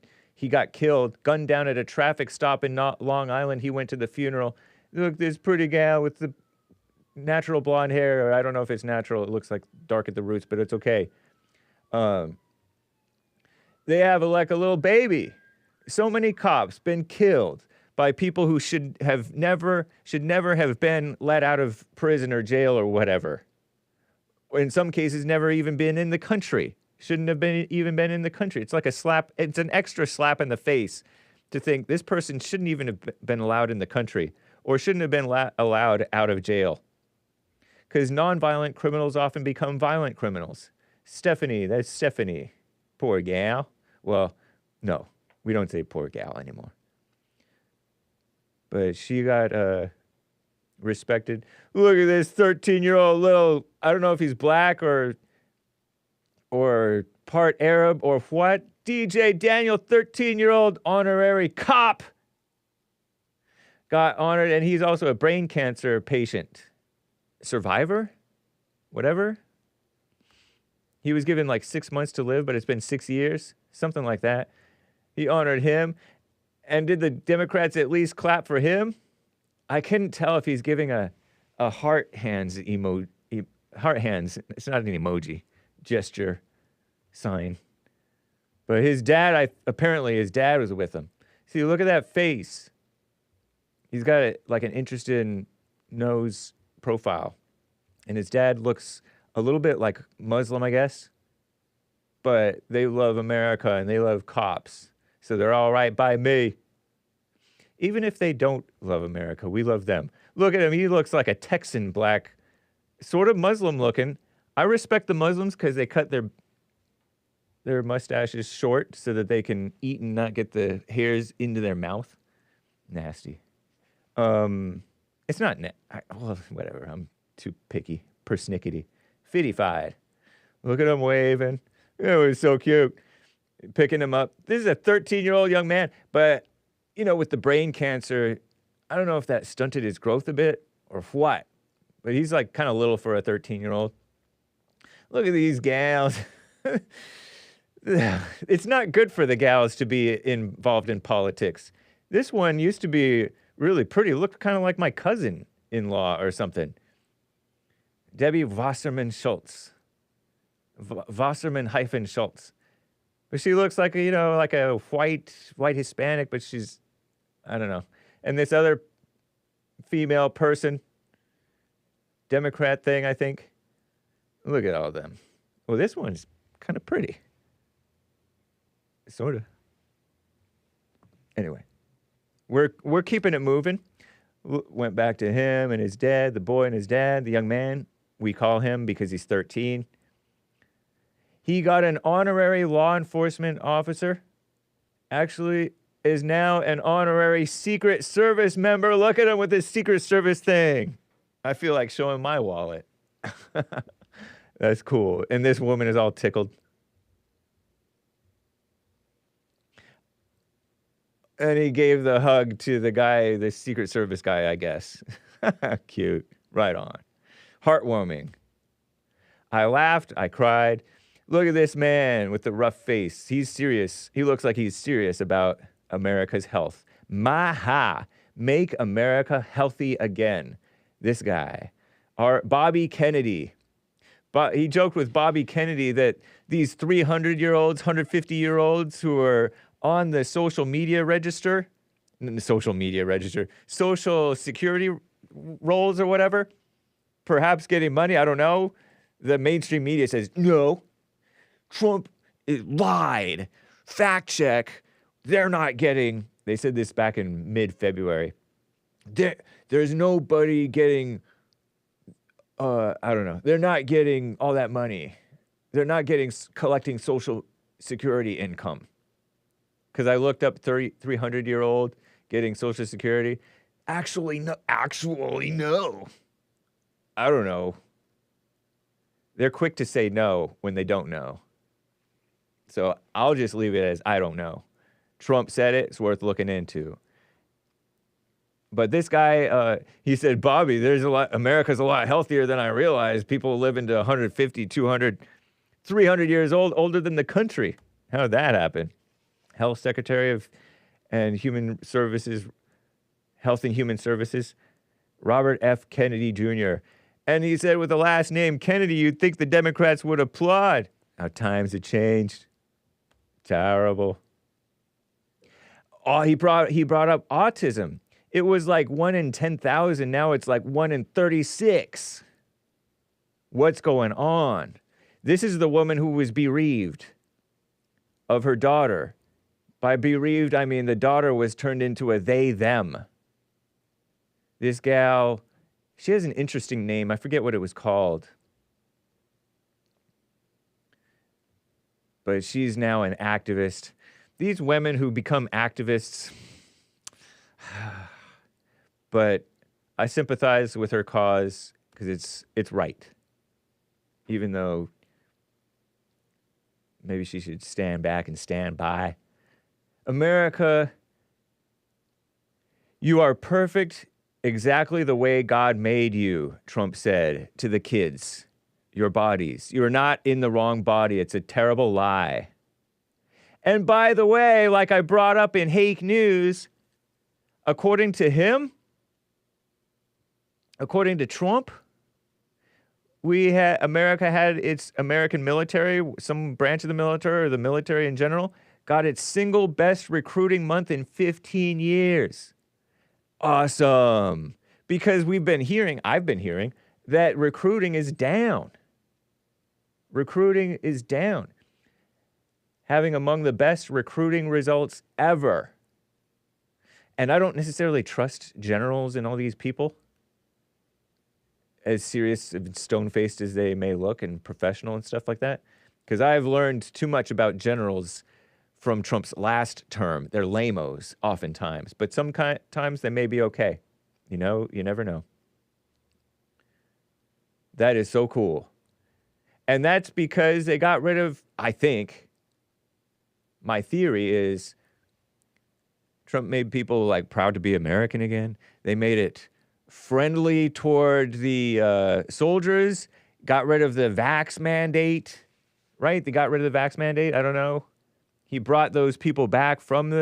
got killed, gunned down at a traffic stop in Long Island. He went to the funeral. Look, this pretty gal with the natural blonde hair, or I don't know if it's natural. It looks like dark at the roots, but it's okay. They have like a little baby. So many cops been killed by people who should never have been let out of prison or jail or whatever. Or in some cases, never even been in the country. Shouldn't have even been in the country. It's like a slap. It's an extra slap in the face to think this person shouldn't even have been allowed in the country or shouldn't have been allowed out of jail. Because nonviolent criminals often become violent criminals. That's Stephanie. Poor gal. Well, no, we don't say poor gal anymore. But she got respected. Look at this 13-year-old little, I don't know if he's black or part Arab or what. DJ Daniel, 13-year-old honorary cop, got honored, and he's also a brain cancer patient. Survivor? Whatever. He was given like 6 months to live, but it's been 6 years. Something like that. He honored him. And did the Democrats at least clap for him? I couldn't tell if he's giving a heart hands emoji. Heart hands. It's not an emoji. Gesture. Sign. But his dad, apparently his dad was with him. See, look at that face. He's got like an interesting nose profile. And his dad looks a little bit like Muslim, I guess. But they love America and they love cops. So they're all right by me. Even if they don't love America, we love them. Look at him. He looks like a Texan black, sort of Muslim looking. I respect the Muslims because they cut their mustaches short so that they can eat and not get the hairs into their mouth. Nasty. It's not, well, whatever. I'm too picky. Persnickety. Fitty-fied. Look at him waving. It was so cute. Picking him up. This is a 13-year-old young man, but, with the brain cancer, I don't know if that stunted his growth a bit or what, but he's like kind of little for a 13-year-old. Look at these gals. It's not good for the gals to be involved in politics. This one used to be really pretty. Looked kind of like my cousin-in-law or something. Debbie Wasserman-Schultz. Wasserman-Schultz. But she looks like like a white Hispanic, but she's, I don't know. And this other female person, Democrat thing, I think. Look at all of them. Well, this one's kind of pretty. Sort of. Anyway, we're keeping it moving. Went back to him and his dad, the boy and his dad, the young man. We call him because he's 13. He got an honorary law enforcement officer. Actually, is now an honorary Secret Service member. Look at him with his Secret Service thing. I feel like showing my wallet. That's cool. And this woman is all tickled. And he gave the hug to the guy, the Secret Service guy, I guess. Cute. Right on. Heartwarming. I laughed. I cried. Look at this man with the rough face. He's serious. He looks like he's serious about America's health. Maha. Make America healthy again. This guy. Our Bobby Kennedy. But he joked with Bobby Kennedy that these 300-year-olds, 150-year-olds who are on the social security rolls or whatever, perhaps getting money, I don't know. The mainstream media says, no, Trump lied. Fact check. They're not getting, they said this back in mid-February. There's nobody getting, I don't know. They're not getting all that money. They're not collecting social security income. Because I looked up 300-year-old getting social security. Actually, no. I don't know. They're quick to say no when they don't know. So I'll just leave it as I don't know. Trump said it. It's worth looking into. But this guy, he said, Bobby, America's a lot healthier than I realized. People live into 150, 200, 300 years old, older than the country. How did that happen? Health Secretary of Human Services, Health and Human Services, Robert F. Kennedy Jr. And he said with the last name Kennedy, you'd think the Democrats would applaud. How times have changed. Terrible. Oh, he brought up autism. It was like 1 in 10,000. Now it's like 1 in 36. What's going on? This is the woman who was bereaved of her daughter. By bereaved, I mean the daughter was turned into a they, them. This gal, she has an interesting name. I forget what it was called. But she's now an activist. These women who become activists, but I sympathize with her cause because it's right. Even though maybe she should stand back and stand by. America, you are perfect exactly the way God made you, Trump said to the kids, your bodies. You're not in the wrong body. It's a terrible lie. And by the way, like I brought up in Hake News, according to him, according to Trump, America had its American military, some branch of the military or the military in general, got its single best recruiting month in 15 years. Awesome. Because I've been hearing that recruiting is down. Recruiting is down. Having among the best recruiting results ever. And I don't necessarily trust generals and all these people, as serious and stone-faced as they may look and professional and stuff like that. Because I've learned too much about generals from Trump's last term. They're lame-os oftentimes, but sometimes they may be okay. You know, you never know. That is so cool. And that's because they got rid of, I think, my theory is Trump made people like proud to be American again. They made it friendly toward the soldiers, got rid of the vax mandate, right? They got rid of the vax mandate. I don't know. He brought those people back from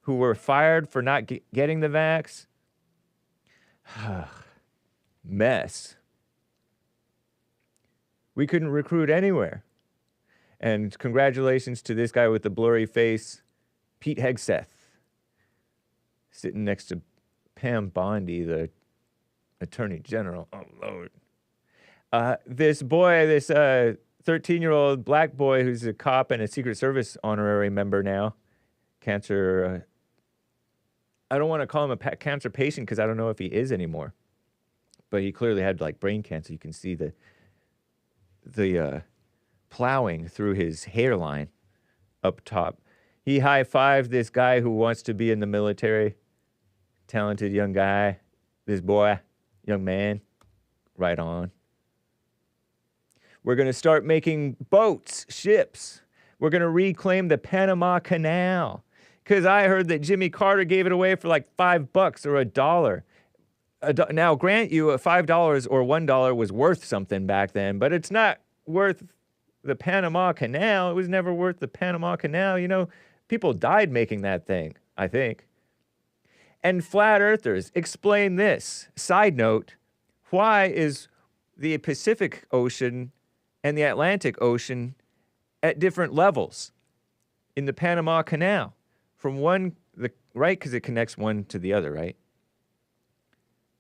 who were fired for not getting the vax. Mess. We couldn't recruit anywhere. And congratulations to this guy with the blurry face, Pete Hegseth, sitting next to Pam Bondi, the Attorney General. Oh, Lord. This boy, this 13-year-old black boy who's a cop and a Secret Service honorary member now, cancer, I don't want to call him a cancer patient because I don't know if he is anymore. But he clearly had like brain cancer. You can see the plowing through his hairline up top. He high-fived this guy who wants to be in the military. Talented young guy. This boy, young man. Right on. We're going to start making boats, ships. We're going to reclaim the Panama Canal. Because I heard that Jimmy Carter gave it away for like $5 or $1. Now, grant you, $5 or $1 was worth something back then, but it's not worth the Panama Canal. It was never worth the Panama Canal. You know, people died making that thing, I think. And flat earthers explain this. Side note, why is the Pacific Ocean and the Atlantic Ocean at different levels in the Panama Canal? From one, right? Because it connects one to the other, right?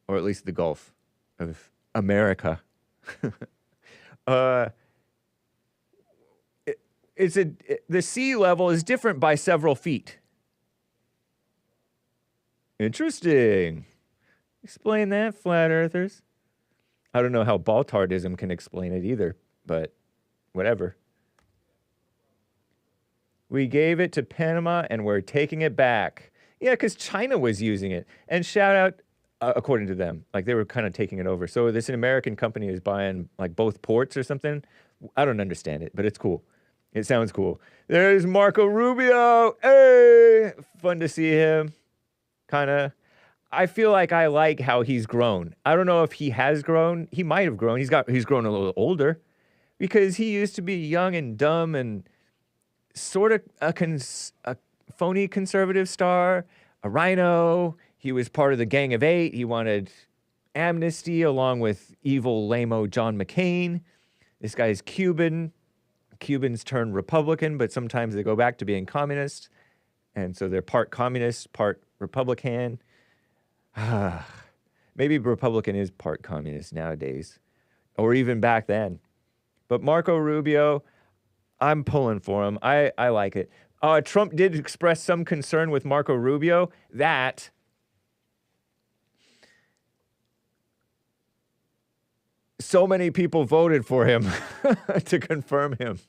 Or at least the Gulf of America. The sea level is different by several feet. Interesting. Explain that, flat earthers. I don't know how Baltardism can explain it either, but whatever. We gave it to Panama and we're taking it back. Yeah, because China was using it. And shout out, according to them, like they were kind of taking it over. So this American company is buying like both ports or something. I don't understand it, but it's cool. It sounds cool. There's Marco Rubio. Hey, fun to see him. Kind of. I feel like I like how he's grown. I don't know if he has grown. He might have grown. He's grown a little older because he used to be young and dumb and sort of a phony conservative star, a rhino. He was part of the Gang of Eight. He wanted amnesty along with evil lame-o John McCain. This guy's Cuban. Cubans turn Republican, but sometimes they go back to being communist. And so they're part communist, part Republican. Maybe Republican is part communist nowadays, or even back then. But Marco Rubio, I'm pulling for him. I like it. Trump did express some concern with Marco Rubio that so many people voted for him to confirm him.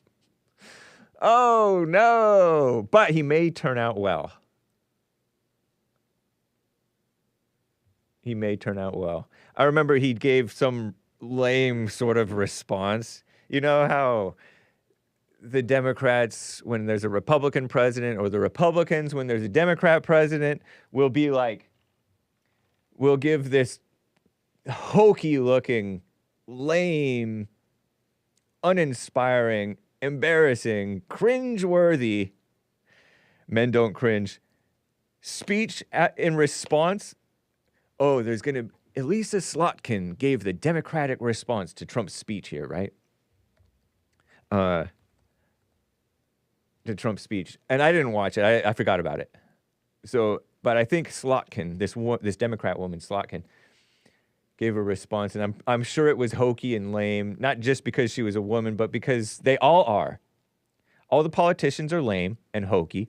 Oh, no. But he may turn out well. He may turn out well. I remember he gave some lame sort of response. You know how the Democrats, when there's a Republican president, or the Republicans, when there's a Democrat president, will be like, will give this hokey-looking, lame, uninspiring, embarrassing, cringe-worthy, men don't cringe, speech in response. Oh, there's going to... Elisa Slotkin gave the Democratic response to Trump's speech here, right? To Trump's speech. And I didn't watch it. I forgot about it. So, but I think Slotkin, this Democrat woman, Slotkin, gave a response. And I'm sure it was hokey and lame, not just because she was a woman, but because they all are. All the politicians are lame and hokey.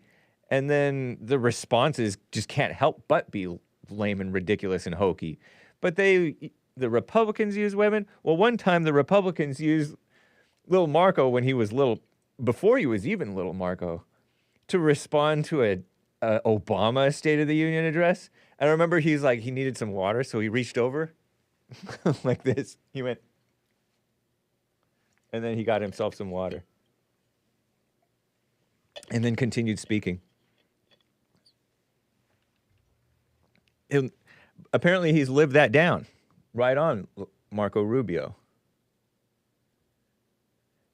And then the responses just can't help but be lame and ridiculous and hokey. But the Republicans use women. Well, one time the Republicans used little Marco when he was little, before he was even little Marco, to respond to a Obama State of the Union address. I remember he needed some water, so he reached over like this. He went, and then he got himself some water. And then continued speaking. Apparently he's lived that down. Right on, Marco Rubio.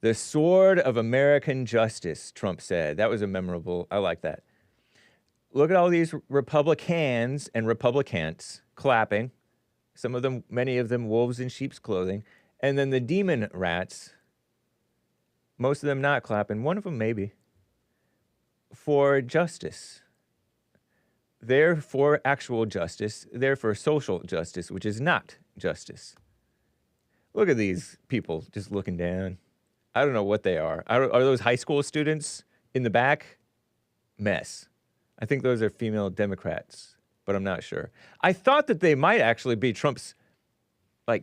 The sword of American justice, Trump said. That was a memorable, I like that. Look at all these Republicans and Republicans clapping. Some of them, many of them, wolves in sheep's clothing. And then the demon rats, most of them not clapping, one of them maybe, for justice. They're for actual justice. They're for social justice, which is not justice. Look at these people just looking down. I don't know what they are. Are those high school students in the back? Mess. I think those are female Democrats, but I'm not sure. I thought that they might actually be Trump's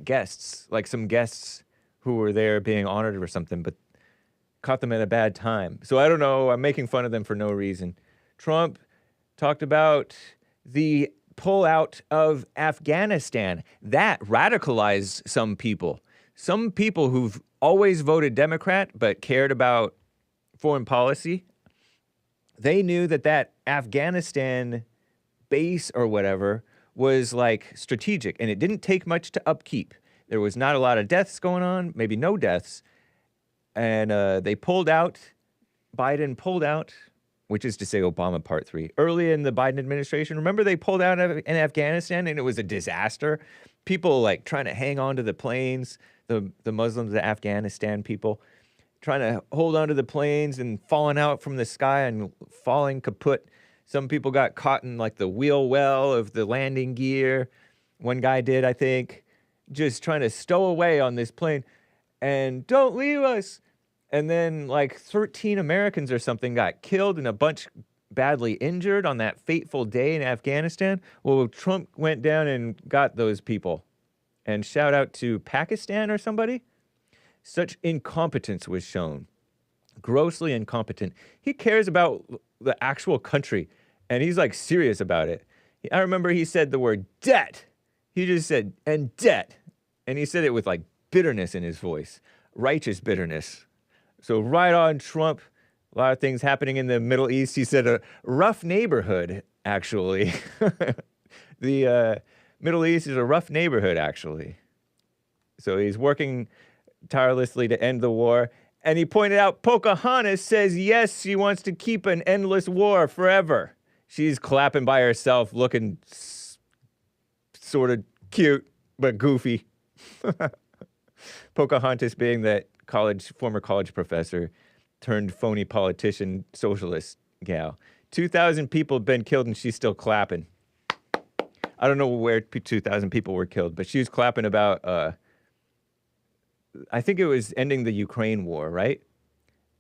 guests, like some guests who were there being honored or something, but caught them at a bad time. So I don't know. I'm making fun of them for no reason. Trump talked about the pullout of Afghanistan. That radicalized some people. Some people who've always voted Democrat but cared about foreign policy. they knew that that Afghanistan base or whatever was like strategic, and it didn't take much to upkeep. There was not a lot of deaths going on, maybe no deaths, and they pulled out. Biden pulled out, which is to say Obama Part 3, early in the Biden administration. Remember they pulled out in Afghanistan, and it was a disaster. People like trying to hang on to the planes, the Muslims, the Afghanistan people, trying to hold onto the planes and falling out from the sky and falling kaput. Some people got caught in like the wheel well of the landing gear. One guy did, I think, just trying to stow away on this plane and don't leave us. And then like 13 Americans or something got killed and a bunch badly injured on that fateful day in Afghanistan. Well, Trump went down and got those people. And shout out to Pakistan or somebody. Such incompetence was shown. Grossly incompetent. He cares about the actual country, and he's like serious about it. I remember he said the word debt. He just said, and debt. And he said it with like bitterness in his voice. Righteous bitterness. So right on Trump. A lot of things happening in the Middle East. He said a rough neighborhood, actually. The Middle East is a rough neighborhood, actually. So he's working tirelessly to end the war. And he pointed out Pocahontas says, yes, she wants to keep an endless war forever. She's clapping by herself, looking sort of cute, but goofy. Pocahontas being that former college professor turned phony politician socialist gal. 2,000 people have been killed and she's still clapping. I don't know where 2,000 people were killed, but she was clapping about, I think it was ending the Ukraine war, right?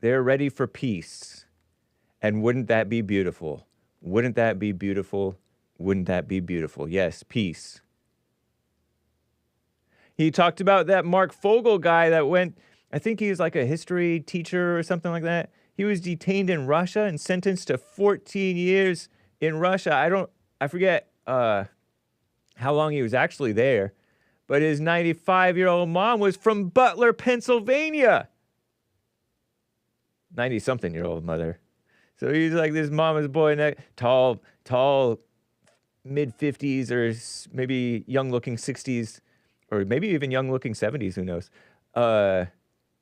They're ready for peace. And wouldn't that be beautiful? Wouldn't that be beautiful? Wouldn't that be beautiful? Yes, peace. He talked about that Mark Fogel guy that went, I think he was like a history teacher or something like that. He was detained in Russia and sentenced to 14 years in Russia. I forget how long he was actually there, but his 95-year-old mom was from Butler, Pennsylvania. 90-something-year-old mother. So he's like this mama's boy, tall, mid-50s or maybe young-looking 60s, or maybe even young-looking 70s, who knows.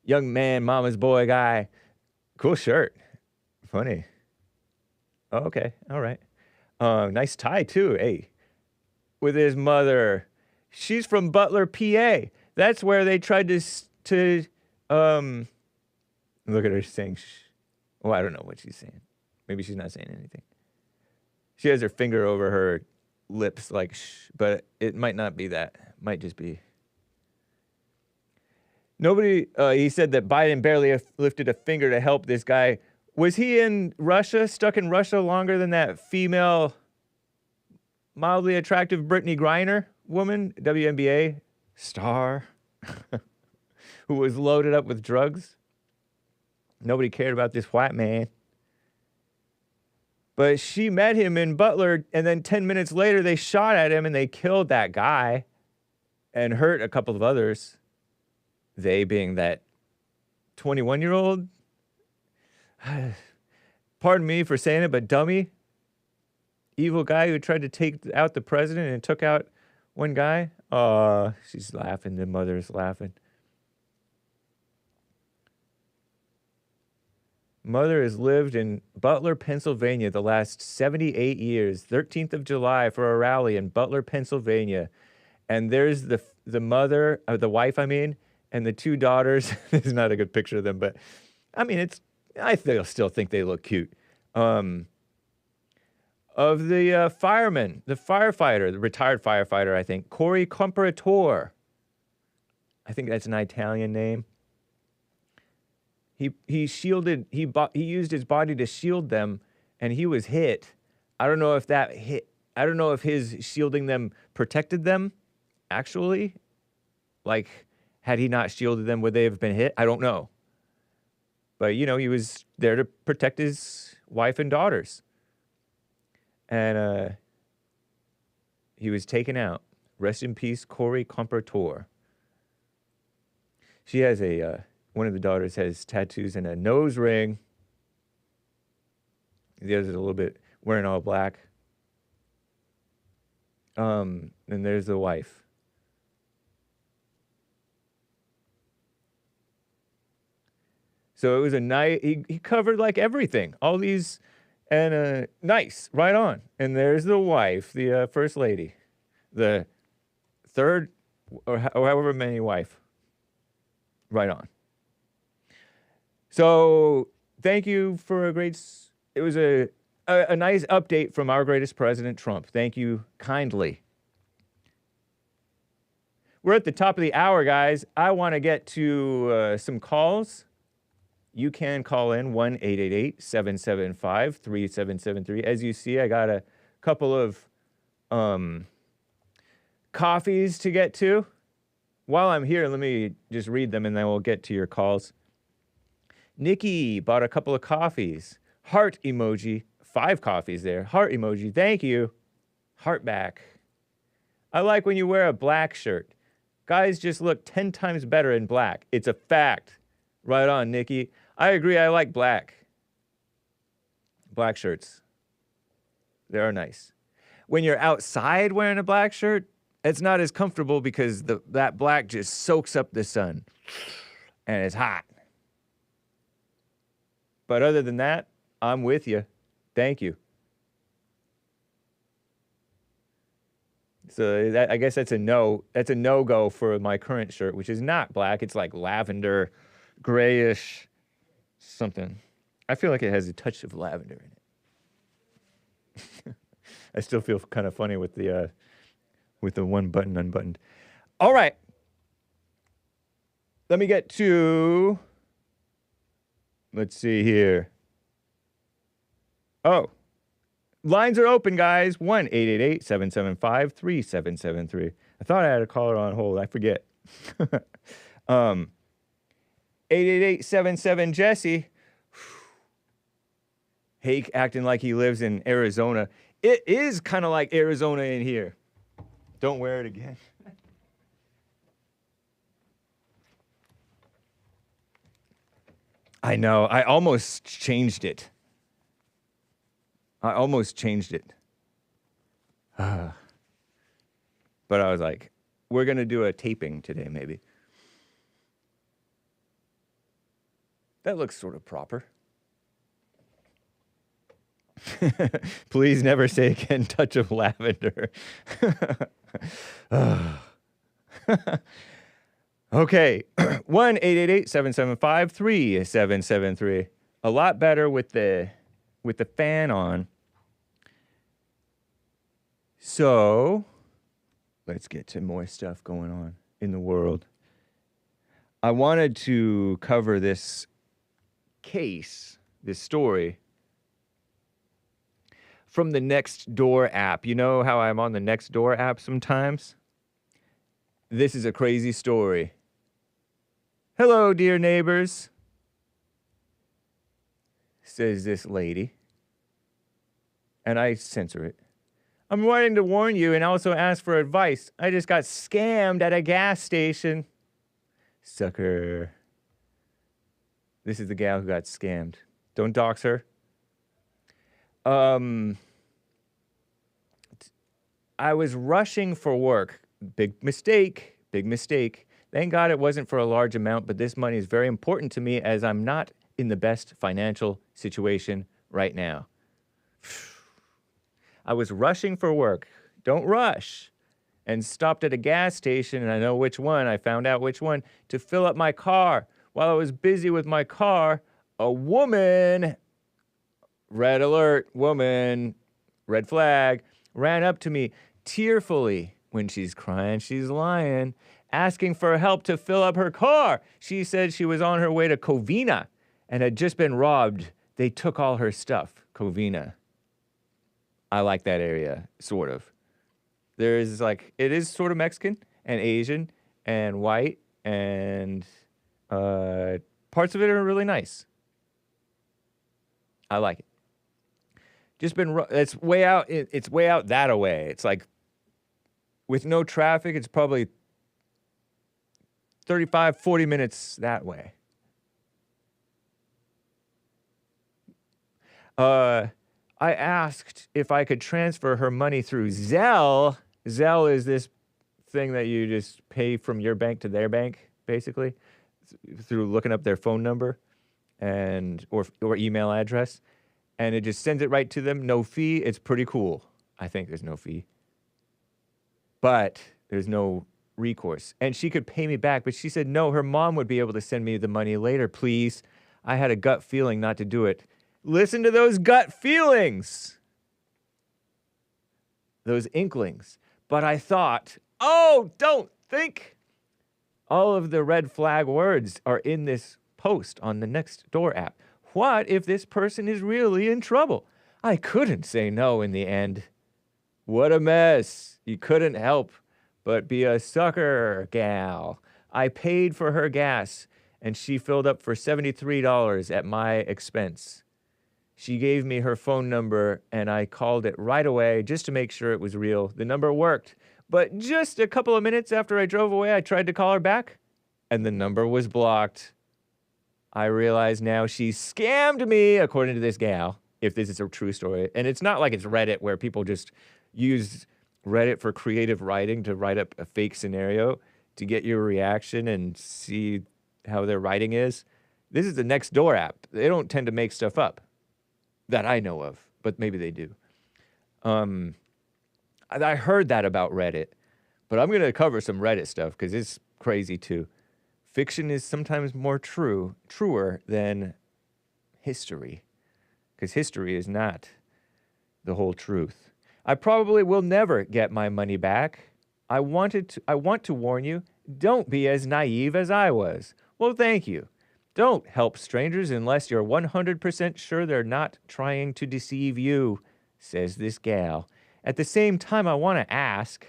Young man, mama's boy guy. Cool shirt. Funny. Oh, okay, all right. Nice tie, too, hey. With his mother. She's from Butler, PA. That's where they tried to look at her saying, oh, I don't know what she's saying. Maybe she's not saying anything. She has her finger over her lips like shh, but it might not be that. It might just be. Nobody, he said that Biden barely lifted a finger to help this guy. Was he in Russia, stuck in Russia longer than that female, mildly attractive Brittany Griner woman, WNBA star, who was loaded up with drugs? Nobody cared about this white man. But she met him in Butler, and then 10 minutes later, they shot at him, and they killed that guy and hurt a couple of others. They being that 21-year-old, pardon me for saying it, but dummy, evil guy who tried to take out the president and took out one guy. Oh, she's laughing. The mother's laughing. Mother has lived in Butler, Pennsylvania the last 78 years, 13th of July for a rally in Butler, Pennsylvania. And there's the mother, or the wife, I mean, and the two daughters. This is not a good picture of them, but I mean, I still think they look cute. Of the fireman, the firefighter, the retired firefighter, I think, Corey Comparator. I think that's an Italian name. He used his body to shield them, and he was hit. I don't know if his shielding them protected them, actually. Like, had he not shielded them, would they have been hit? I don't know. But, he was there to protect his wife and daughters. And he was taken out. Rest in peace, Corey Comparator. She has one of the daughters has tattoos and a nose ring The other's a little bit wearing all black. And there's the wife. So it was a night. He covered like everything, all these, and nice, right on. And there's the wife, the first lady, the third or however many wife, right on. So thank you for a great. It was a nice update from our greatest president, Trump. Thank you kindly. We're at the top of the hour, guys. I want to get to some calls. You can call in 1-888-775-3773. As you see, I got a couple of coffees to get to. While I'm here, let me just read them and then we'll get to your calls. Nikki bought a couple of coffees. Heart emoji. 5 coffees there. Heart emoji. Thank you. Heart back. I like when you wear a black shirt. Guys just look 10 times better in black. It's a fact. Right on, Nikki. I agree. I like black. Black shirts. They are nice. When you're outside wearing a black shirt, it's not as comfortable because that black just soaks up the sun. And it's hot. But other than that, I'm with you. Thank you. So I guess that's a no. That's a no-go for my current shirt, which is not black. It's like lavender, grayish, something. I feel like it has a touch of lavender in it. I still feel kind of funny with the one button unbuttoned. All right. Let me get to. Let's see here. Oh. Lines are open, guys. 1-888-775-3773. I thought I had a caller on hold. I forget. 888-77-Jesse. Hake acting like he lives in Arizona. It is kind of like Arizona in here. Don't wear it again. I know. I almost changed it. But I was like, we're going to do a taping today, maybe. That looks sort of proper. Please never say again, touch of lavender. Okay. 1-888-775-3773. A lot better with the fan on. So, let's get to more stuff going on in the world. I wanted to cover this case, this story, from the NextDoor app. You know how I'm on the NextDoor app sometimes? This is a crazy story. Hello, dear neighbors, says this lady. And I censor it. I'm wanting to warn you and also ask for advice. I just got scammed at a gas station. Sucker. This is the gal who got scammed. Don't dox her. I was rushing for work. Big mistake. Thank God it wasn't for a large amount, but this money is very important to me as I'm not in the best financial situation right now. I was rushing for work. Don't rush. And stopped at a gas station, and I know which one. I found out which one, to fill up my car. While I was busy with my car, a woman, red alert, woman, red flag, ran up to me tearfully. When she's crying, she's lying, asking for help to fill up her car. She said she was on her way to Covina and had just been robbed. They took all her stuff. Covina. I like that area, sort of. There's like, it is sort of Mexican and Asian and white, and parts of it are really nice. I like it. Just been, it's way out, it's way out that away. It's like, with no traffic, it's probably 35, 40 minutes that way. I asked if I could transfer her money through Zelle. Zelle is this thing that you just pay from your bank to their bank, basically, through looking up their phone number and or email address, and it just sends it right to them. No fee. It's pretty cool. I think there's no fee, but there's no recourse. And she could pay me back, but she said no, her mom would be able to send me the money later, please. I had a gut feeling not to do it. Listen to those gut feelings, those inklings. But I thought, oh, don't think. All of the red flag words are in this post on the NextDoor app. What if this person is really in trouble? I couldn't say no in the end. What a mess. You couldn't help but be a sucker, gal. I paid for her gas, and she filled up for $73 at my expense. She gave me her phone number, and I called it right away just to make sure it was real. The number worked. But just a couple of minutes after I drove away, I tried to call her back, and the number was blocked. I realize now she scammed me, according to this gal, if this is a true story. And it's not like it's Reddit where people just use Reddit for creative writing to write up a fake scenario to get your reaction and see how their writing is. This is the NextDoor app. They don't tend to make stuff up that I know of, but maybe they do. I heard that about Reddit, but I'm going to cover some Reddit stuff because it's crazy too. Fiction is sometimes more truer than history, because history is not the whole truth. I probably will never get my money back. I want to warn you, don't be as naive as I was. Well, thank you. Don't help strangers unless you're 100% sure they're not trying to deceive you, says this gal. At the same time, I want to ask,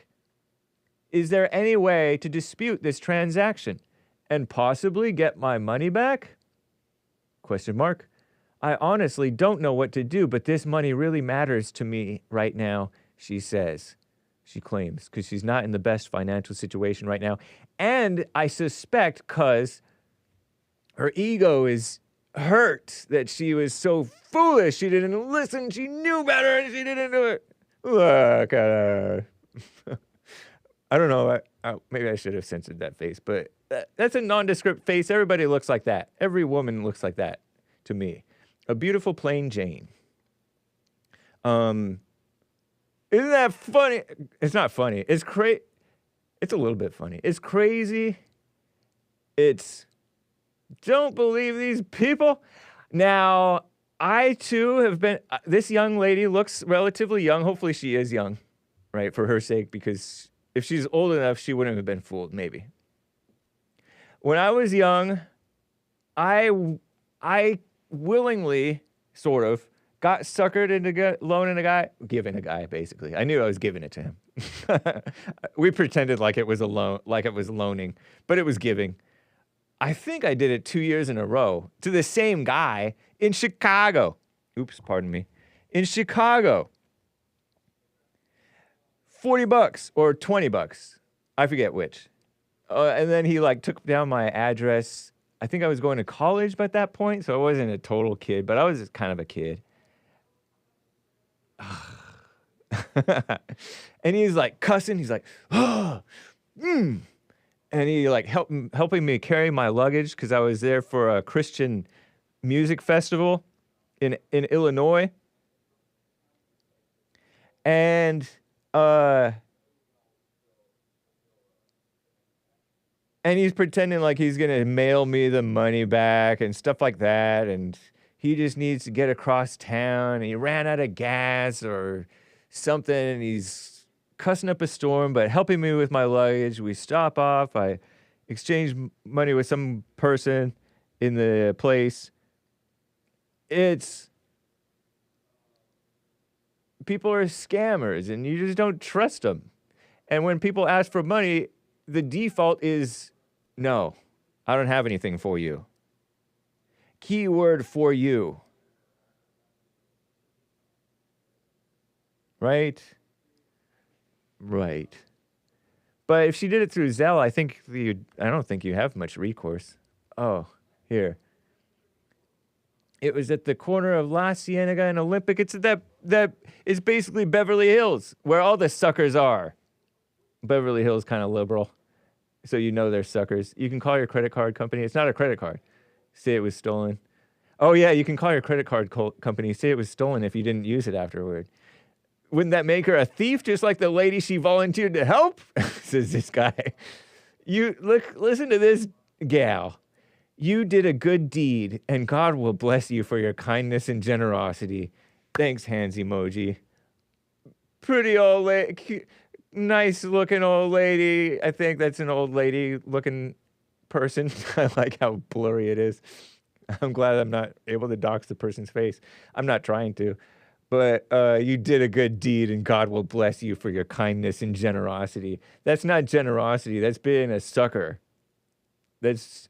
is there any way to dispute this transaction and possibly get my money back? Question mark. I honestly don't know what to do, but this money really matters to me right now, she says. She claims, because she's not in the best financial situation right now. And I suspect because her ego is hurt that she was so foolish. She didn't listen. She knew better and she didn't do it. Look at her. I don't know. Maybe I should have censored that face, but that's a nondescript face. Everybody looks like that. Every woman looks like that to me. A beautiful plain Jane. Isn't that funny? It's not funny. It's It's a little bit funny. It's crazy. Don't believe these people. Now, I too have been, this young lady looks relatively young. Hopefully she is young, right, for her sake, because if she's old enough, she wouldn't have been fooled, maybe. When I was young, I willingly, sort of, got suckered into giving a guy, basically. I knew I was giving it to him. We pretended like it was loaning, but it was giving. I think I did it 2 years in a row to the same guy in Chicago. Oops, pardon me. In Chicago. $40 or $20. I forget which. And then he took down my address. I think I was going to college by that point, so I wasn't a total kid, but I was kind of a kid. And he's cussing. He's and he helping me carry my luggage because I was there for a Christian music festival in Illinois. And he's pretending like he's going to mail me the money back and stuff like that. And he just needs to get across town. And he ran out of gas or something. And he's cussing up a storm, but helping me with my luggage. We stop off. I exchange money with some person in the place. People are scammers, and you just don't trust them. And when people ask for money, the default is, no, I don't have anything for you. Keyword for you. Right? Right. But if she did it through Zelle, I don't think you have much recourse. Oh, here. It was at the corner of La Cienega and Olympic. It's at that is basically Beverly Hills, where all the suckers are. Beverly Hills kind of liberal, so you know they're suckers. You can call your credit card company. It's not a credit card. Say it was stolen. Oh, yeah, you can call your credit card company. Say it was stolen if you didn't use it afterward. Wouldn't that make her a thief, just like the lady she volunteered to help? Says this guy. Listen to this gal. You did a good deed, and God will bless you for your kindness and generosity. Thanks, hands emoji. Pretty old lady, nice looking old lady. I think that's an old lady looking person. I like how blurry it is. I'm glad I'm not able to dox the person's face. I'm not trying to. But you did a good deed, and God will bless you for your kindness and generosity. That's not generosity. That's being a sucker. That's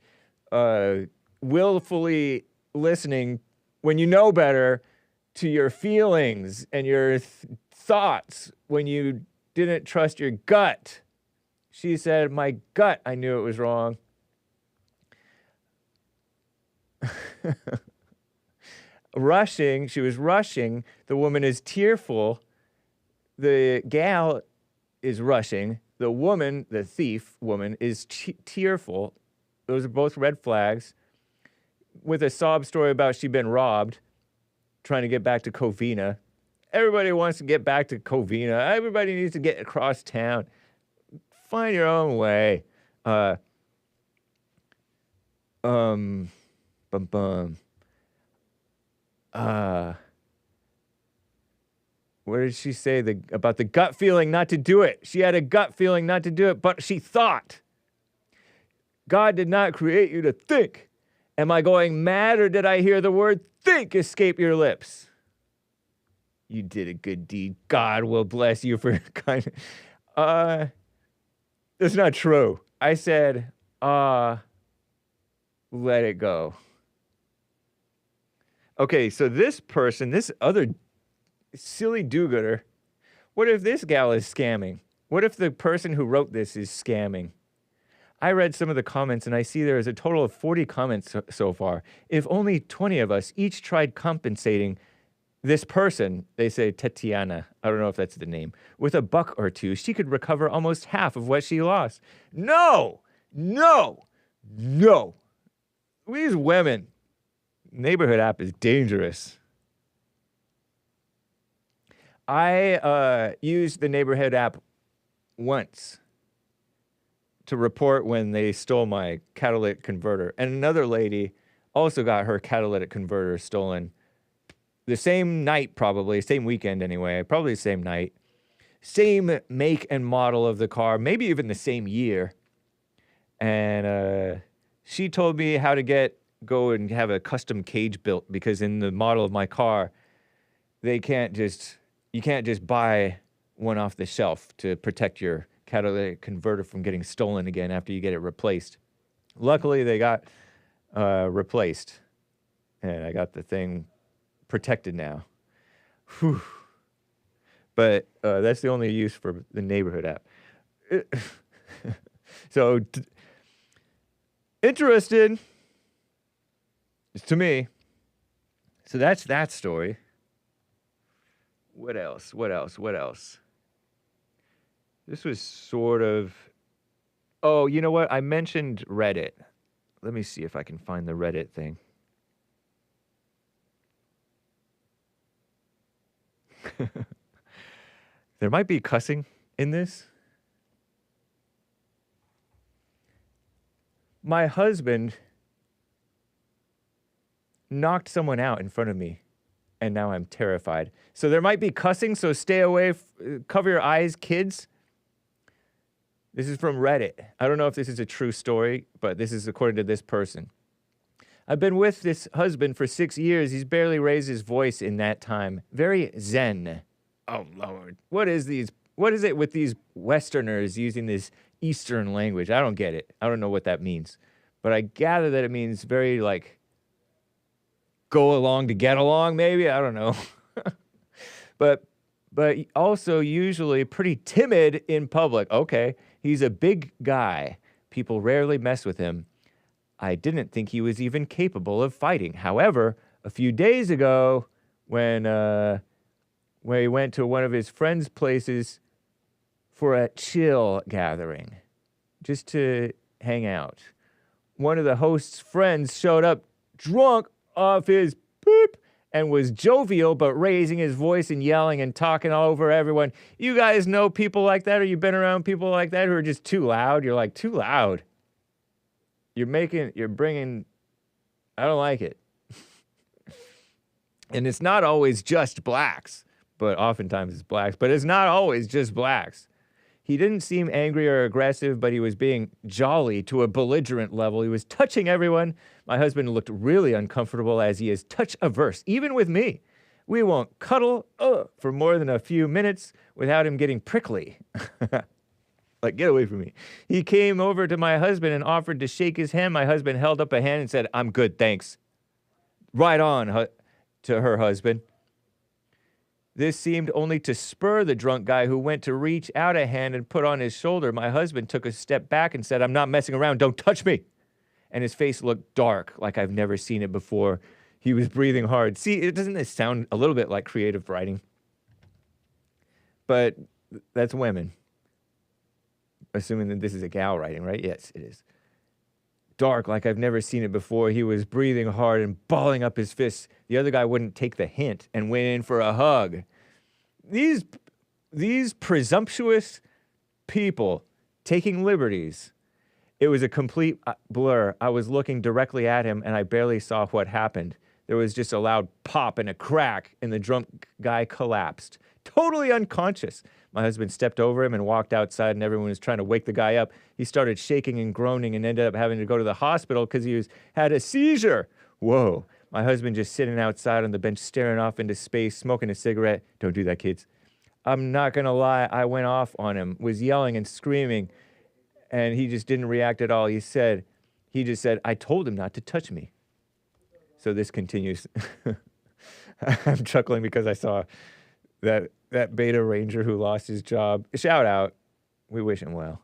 willfully listening when you know better to your feelings and your thoughts when you didn't trust your gut. She said, my gut, I knew it was wrong. She was rushing. The woman is tearful. The gal is rushing. The woman, the thief woman, is tearful. Those are both red flags. With a sob story about she'd been robbed, trying to get back to Covina. Everybody wants to get back to Covina. Everybody needs to get across town. Find your own way. What did she say about the gut feeling not to do it? She had a gut feeling not to do it, but she thought. God did not create you to think. Am I going mad, or did I hear the word think escape your lips? You did a good deed. God will bless you for your kindness. That's not true. I said, let it go. Okay, so this person, this other silly do-gooder, what if this gal is scamming? What if the person who wrote this is scamming? I read some of the comments, and I see there is a total of 40 comments so far. If only 20 of us each tried compensating this person, they say Tatiana, I don't know if that's the name, with $1 or $2, she could recover almost half of what she lost. No! These women. Neighborhood app is dangerous. I used the neighborhood app once to report when they stole my catalytic converter. And another lady also got her catalytic converter stolen the same night, probably, same weekend anyway, probably the same night. Same make and model of the car, maybe even the same year. And she told me how to go and have a custom cage built, because in the model of my car, you can't just buy one off the shelf to protect your catalytic converter from getting stolen again after you get it replaced. Luckily, they got replaced, and I got the thing protected now. Whew. But that's the only use for the neighborhood app. So, interested to me. So that's that story. What else? This was sort of... Oh, you know what? I mentioned Reddit. Let me see if I can find the Reddit thing. There might be cussing in this. My husband knocked someone out in front of me, and now I'm terrified. So there might be cussing, so stay away. Cover your eyes, kids. This is from Reddit. I don't know if this is a true story, but this is according to this person. I've been with this husband for 6 years. He's barely raised his voice in that time. Very zen. Oh, Lord. What is it with these Westerners using this Eastern language? I don't get it. I don't know what that means. But I gather that it means very, go along to get along, maybe? I don't know. But also usually pretty timid in public. Okay, he's a big guy. People rarely mess with him. I didn't think he was even capable of fighting. However, a few days ago, when where he went to one of his friends' places for a chill gathering, just to hang out. One of the host's friends showed up drunk off his poop and was jovial, but raising his voice and yelling and talking all over everyone. You guys know people like that, or you've been around people like that who are just too loud? You're like, too loud. You're bringing, I don't like it. And it's not always just blacks, but oftentimes it's blacks, but it's not always just blacks. He didn't seem angry or aggressive, but he was being jolly to a belligerent level. He was touching everyone. My husband looked really uncomfortable as he is touch-averse, even with me. We won't cuddle for more than a few minutes without him getting prickly. Like, get away from me. He came over to my husband and offered to shake his hand. My husband held up a hand and said, I'm good, thanks. Right on to her husband. This seemed only to spur the drunk guy who went to reach out a hand and put on his shoulder. My husband took a step back and said, I'm not messing around, don't touch me. And his face looked dark, like I've never seen it before. He was breathing hard. See, doesn't this sound a little bit like creative writing? But that's women. Assuming that this is a gal writing, right? Yes, it is. Dark, like I've never seen it before. He was breathing hard and balling up his fists. The other guy wouldn't take the hint and went in for a hug. These presumptuous people taking liberties. It was a complete blur. I was looking directly at him, and I barely saw what happened. There was just a loud pop and a crack, and the drunk guy collapsed, totally unconscious. My husband stepped over him and walked outside, and everyone was trying to wake the guy up. He started shaking and groaning and ended up having to go to the hospital because he had a seizure. Whoa. My husband just sitting outside on the bench, staring off into space, smoking a cigarette. Don't do that, kids. I'm not going to lie. I went off on him, was yelling and screaming, and he just didn't react at all. He just said, I told him not to touch me. So this continues. I'm chuckling because I saw that beta ranger who lost his job. Shout out. We wish him well.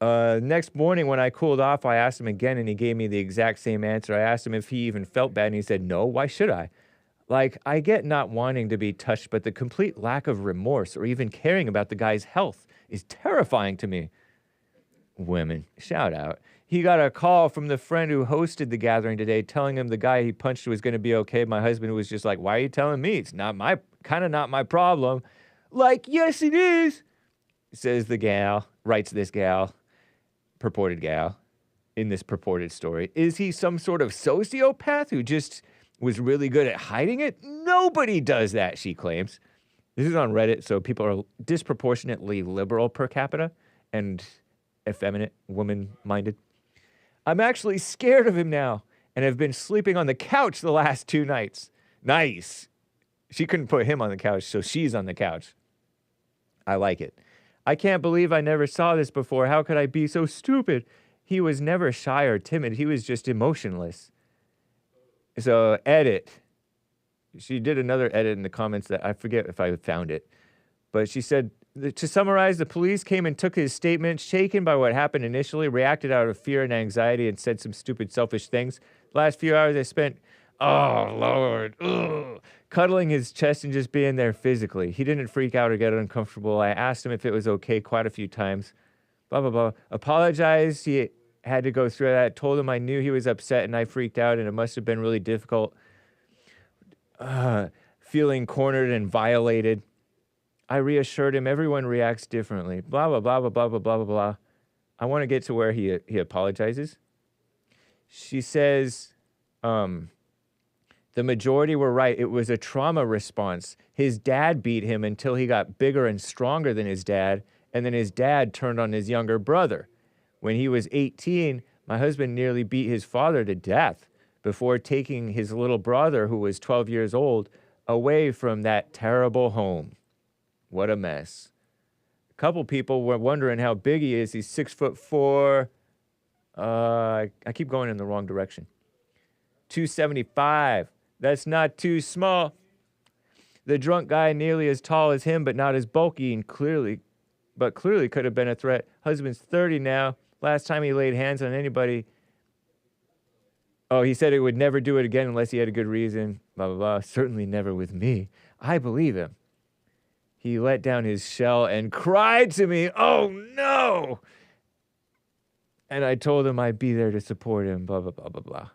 Next morning when I cooled off, I asked him again, and he gave me the exact same answer. I asked him if he even felt bad, and he said, no, why should I? Like, I get not wanting to be touched, but the complete lack of remorse or even caring about the guy's health is terrifying to me. Women, shout out. He got a call from the friend who hosted the gathering today telling him the guy he punched was going to be okay. My husband was just like, why are you telling me? It's not my problem. Like, yes, it is, says the gal, writes this gal, purported gal, in this purported story. Is he some sort of sociopath who just was really good at hiding it? Nobody does that, she claims. This is on Reddit, so people are disproportionately liberal per capita and effeminate, woman-minded. I'm actually scared of him now and have been sleeping on the couch the last 2 nights. Nice. She couldn't put him on the couch, so she's on the couch. I like it. I can't believe I never saw this before. How could I be so stupid? He was never shy or timid. He was just emotionless. So, edit. She did another edit in the comments that I forget if I found it. But she said, to summarize, the police came and took his statement, shaken by what happened initially, reacted out of fear and anxiety, and said some stupid, selfish things. The last few hours I spent, oh, Lord, cuddling his chest and just being there physically. He didn't freak out or get uncomfortable. I asked him if it was okay quite a few times. Blah, blah, blah. Apologized. He had to go through that. Told him I knew he was upset and I freaked out, and it must have been really difficult. Feeling cornered and violated. I reassured him everyone reacts differently. Blah, blah, blah, blah, blah, blah, blah, blah, blah. I want to get to where he apologizes. She says, the majority were right. It was a trauma response. His dad beat him until he got bigger and stronger than his dad, and then his dad turned on his younger brother. When he was 18, my husband nearly beat his father to death before taking his little brother, who was 12 years old, away from that terrible home. What a mess. A couple people were wondering how big he is. He's 6'4". I keep going in the wrong direction. 275. That's not too small. The drunk guy nearly as tall as him, but not as bulky, and clearly could have been a threat. Husband's 30 now. Last time he laid hands on anybody. Oh, he said he would never do it again unless he had a good reason. blah, blah, blah. Certainly never with me. I believe him. He let down his shell and cried to me, oh no! And I told him I'd be there to support him, blah, blah, blah, blah, blah.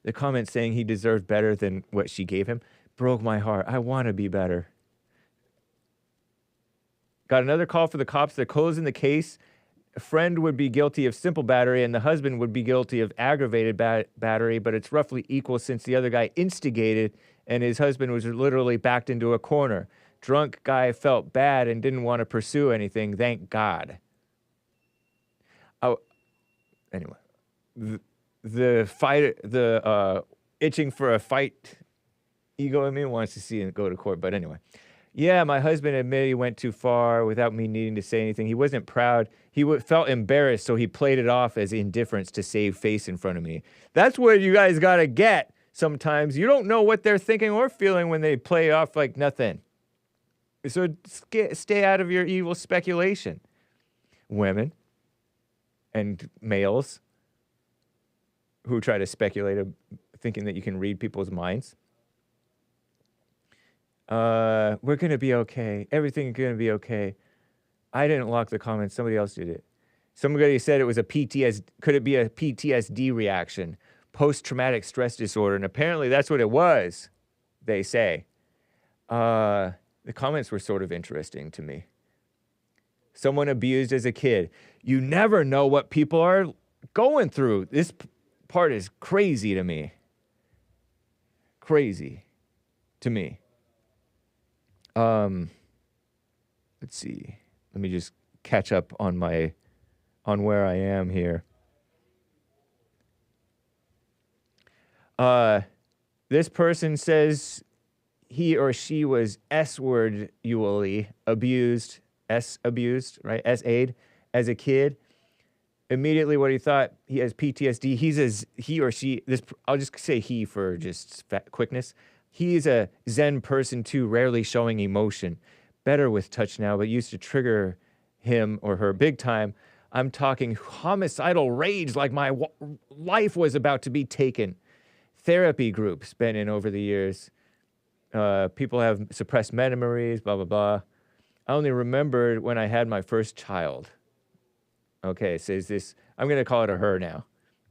The comment saying he deserved better than what she gave him broke my heart. I want to be better. Got another call for the cops. They're closing the case. A friend would be guilty of simple battery and the husband would be guilty of aggravated battery, but it's roughly equal since the other guy instigated and his husband was literally backed into a corner. Drunk guy felt bad and didn't want to pursue anything, thank God. Oh, anyway, the itching for a fight ego in me wants to see him go to court, but anyway. Yeah, my husband admitted he went too far without me needing to say anything. He wasn't proud. He felt embarrassed, so he played it off as indifference to save face in front of me. That's what you guys got to get sometimes. You don't know what they're thinking or feeling when they play off like nothing. So stay out of your evil speculation. Women and males who try to speculate thinking that you can read people's minds. We're going to be okay. Everything's going to be okay. I didn't lock the comments. Somebody else did it. Somebody said it was a could it be a PTSD reaction? Post-traumatic stress disorder. And apparently that's what it was, they say. The comments were sort of interesting to me. Someone abused as a kid. You never know what people are going through. This part is crazy to me. Crazy to me. Let's see. Let me just catch up on where I am here. This person says he or she was S-word-ually abused, right? S-aid as a kid. Immediately what he thought, he has PTSD. He or she, I'll just say he for just quickness. He's a Zen person too, rarely showing emotion. Better with touch now, but used to trigger him or her big time. I'm talking homicidal rage like my life was about to be taken. Therapy groups been in over the years. People have suppressed memories, blah, blah, blah. I only remembered when I had my first child. Okay, says this. I'm going to call it a her now,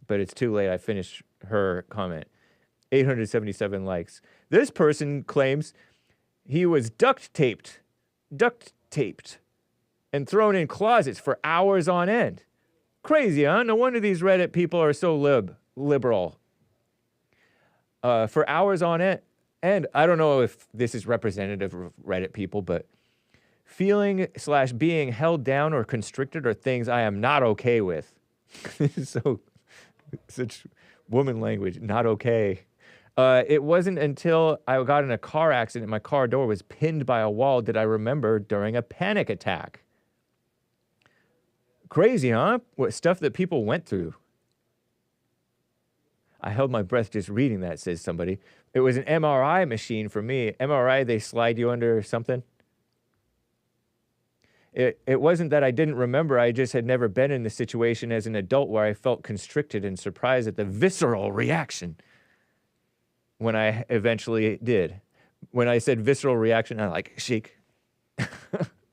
but it's too late. I finished her comment. 877 likes. This person claims he was duct taped, and thrown in closets for hours on end. Crazy, huh? No wonder these Reddit people are so liberal. For hours on end. And I don't know if this is representative of Reddit people, but feeling/being held down or constricted are things I am not okay with. This is such woman language, not okay. It wasn't until I got in a car accident, my car door was pinned by a wall, did I remember during a panic attack. Crazy, huh? What stuff that people went through. I held my breath just reading that, says somebody. It was an MRI machine for me. MRI, they slide you under something. It wasn't that I didn't remember. I just had never been in the situation as an adult where I felt constricted and surprised at the visceral reaction when I eventually did. When I said visceral reaction, I like shake.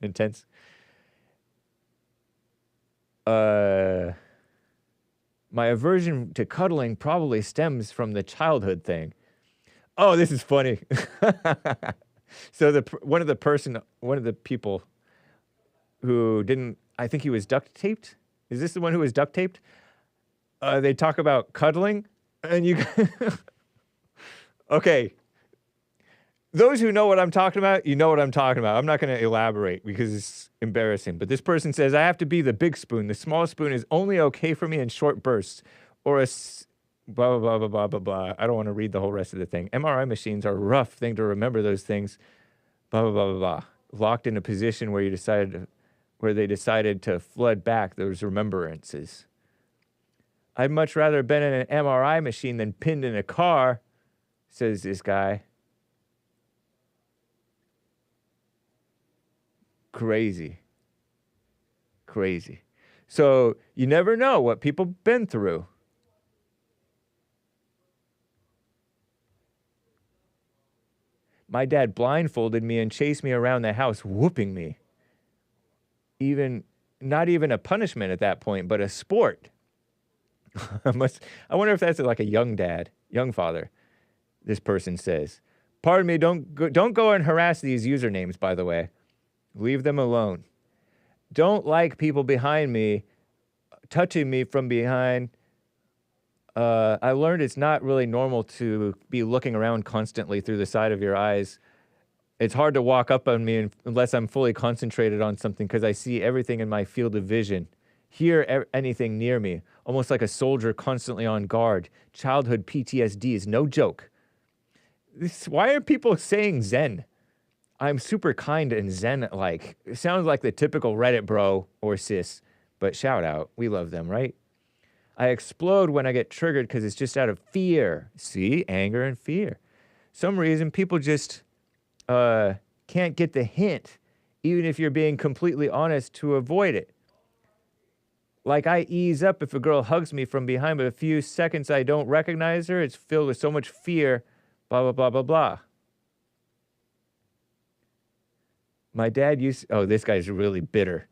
Intense. My aversion to cuddling probably stems from the childhood thing. Oh, this is funny. So one of the people who didn't, I think he was duct taped. Is this the one who was duct taped? They talk about cuddling, and you. Okay. Those who know what I'm talking about, you know what I'm talking about. I'm not going to elaborate because it's embarrassing. But this person says, I have to be the big spoon. The small spoon is only okay for me in short bursts. Or blah, blah, blah, blah, blah, blah, blah. I don't want to read the whole rest of the thing. MRI machines are a rough thing to remember those things. Blah, blah, blah, blah, blah. Locked in a position where they decided to flood back those remembrances. I'd much rather have been in an MRI machine than pinned in a car, says this guy. Crazy. Crazy. So you never know what people been through. My dad blindfolded me and chased me around the house, whooping me. Not even a punishment at that point, but a sport. I wonder if that's like a young dad, young father, this person says. Pardon me, don't go and harass these usernames, by the way. Leave them alone. Don't like people behind me touching me from behind. I learned it's not really normal to be looking around constantly through the side of your eyes. It's hard to walk up on me unless I'm fully concentrated on something because I see everything in my field of vision. Hear anything near me, almost like a soldier constantly on guard. Childhood PTSD is no joke. Why are people saying Zen? I'm super kind and Zen-like. It sounds like the typical Reddit bro or sis, but shout out. We love them, right? I explode when I get triggered because it's just out of fear. See? Anger and fear. Some reason people just can't get the hint, even if you're being completely honest, to avoid it. Like I ease up if a girl hugs me from behind, but a few seconds I don't recognize her. It's filled with so much fear, blah, blah, blah, blah, blah. My dad this guy's really bitter.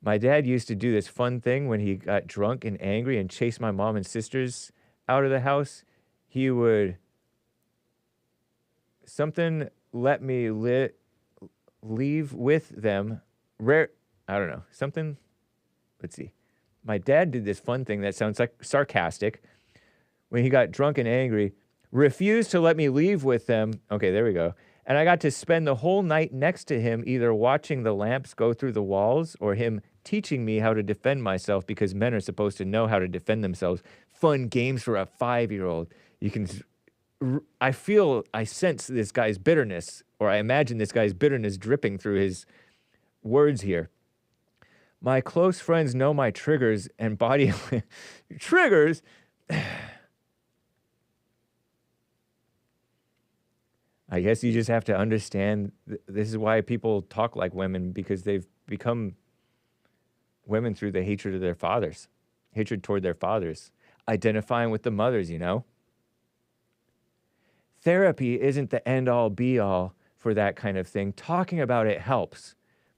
My dad used to do this fun thing when he got drunk and angry and chase my mom and sisters out of the house. He would let me leave with them. I don't know. Let's see. My dad did this fun thing that sounds like sarcastic. When he got drunk and angry, refused to let me leave with them. Okay, there we go. And I got to spend the whole night next to him, either watching the lamps go through the walls or him teaching me how to defend myself because men are supposed to know how to defend themselves. Fun games for a 5-year-old. I sense this guy's bitterness, or I imagine this guy's bitterness dripping through his words here. My close friends know my triggers and body triggers. I guess you just have to understand this is why people talk like women, because they've become women through the hatred of their fathers, hatred toward their fathers, identifying with the mothers, you know? Therapy isn't the end-all, be-all for that kind of thing. Talking about it helps,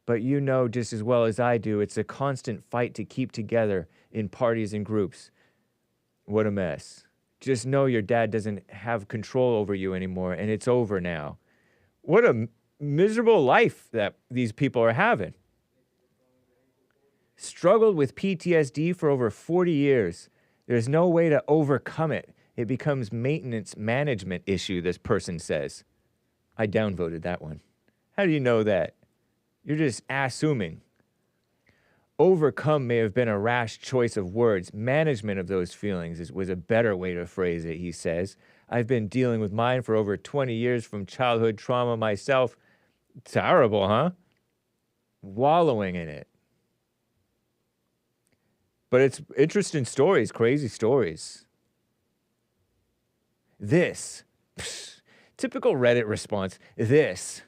but you know just as well as I do, it's a constant fight to keep together in parties and groups. What a mess. Just know your dad doesn't have control over you anymore, and it's over now. What a miserable life that these people are having. Struggled with PTSD for over 40 years. There's no way to overcome it. It becomes maintenance management issue, this person says. I downvoted that one. How do you know that? You're just assuming. Overcome may have been a rash choice of words. Management of those feelings was a better way to phrase it, he says. I've been dealing with mine for over 20 years from childhood trauma myself. Terrible, huh? Wallowing in it. But it's interesting stories, crazy stories. This. Typical Reddit response. This.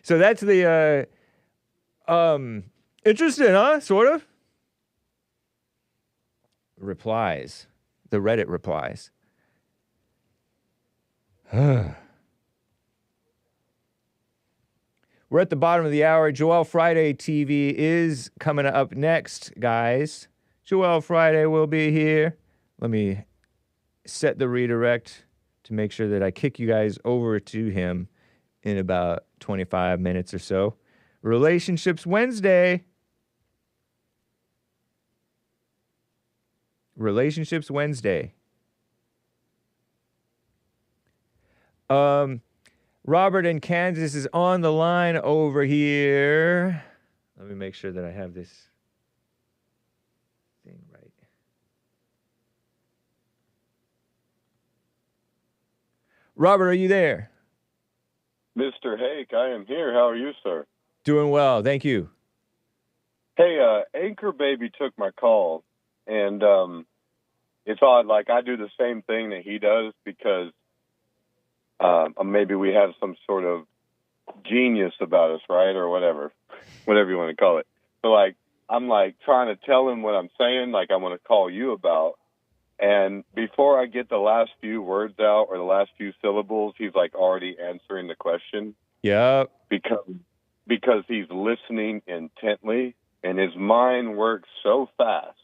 So that's the, interesting, huh? Sort of. Replies. The Reddit replies. We're at the bottom of the hour. Joel Friday TV is coming up next, guys. Joel Friday will be here. Let me set the redirect to make sure that I kick you guys over to him in about 25 minutes or so. Relationships Wednesday. Relationships Wednesday. Robert in Kansas is on the line over here. Let me make sure that I have this thing right. Robert, are you there? Mr. Hake, I am here. How are you, sir? Doing well, thank you. Hey, Anchor Baby took my call, and it's odd. Like, I do the same thing that he does because maybe we have some sort of genius about us, right, or whatever you want to call it. So, like, I'm, like, trying to tell him what I'm saying, like I want to call you about, And before I get the last few words out or the last few syllables, he's like already answering the question. Yep. Because he's listening intently, and his mind works so fast.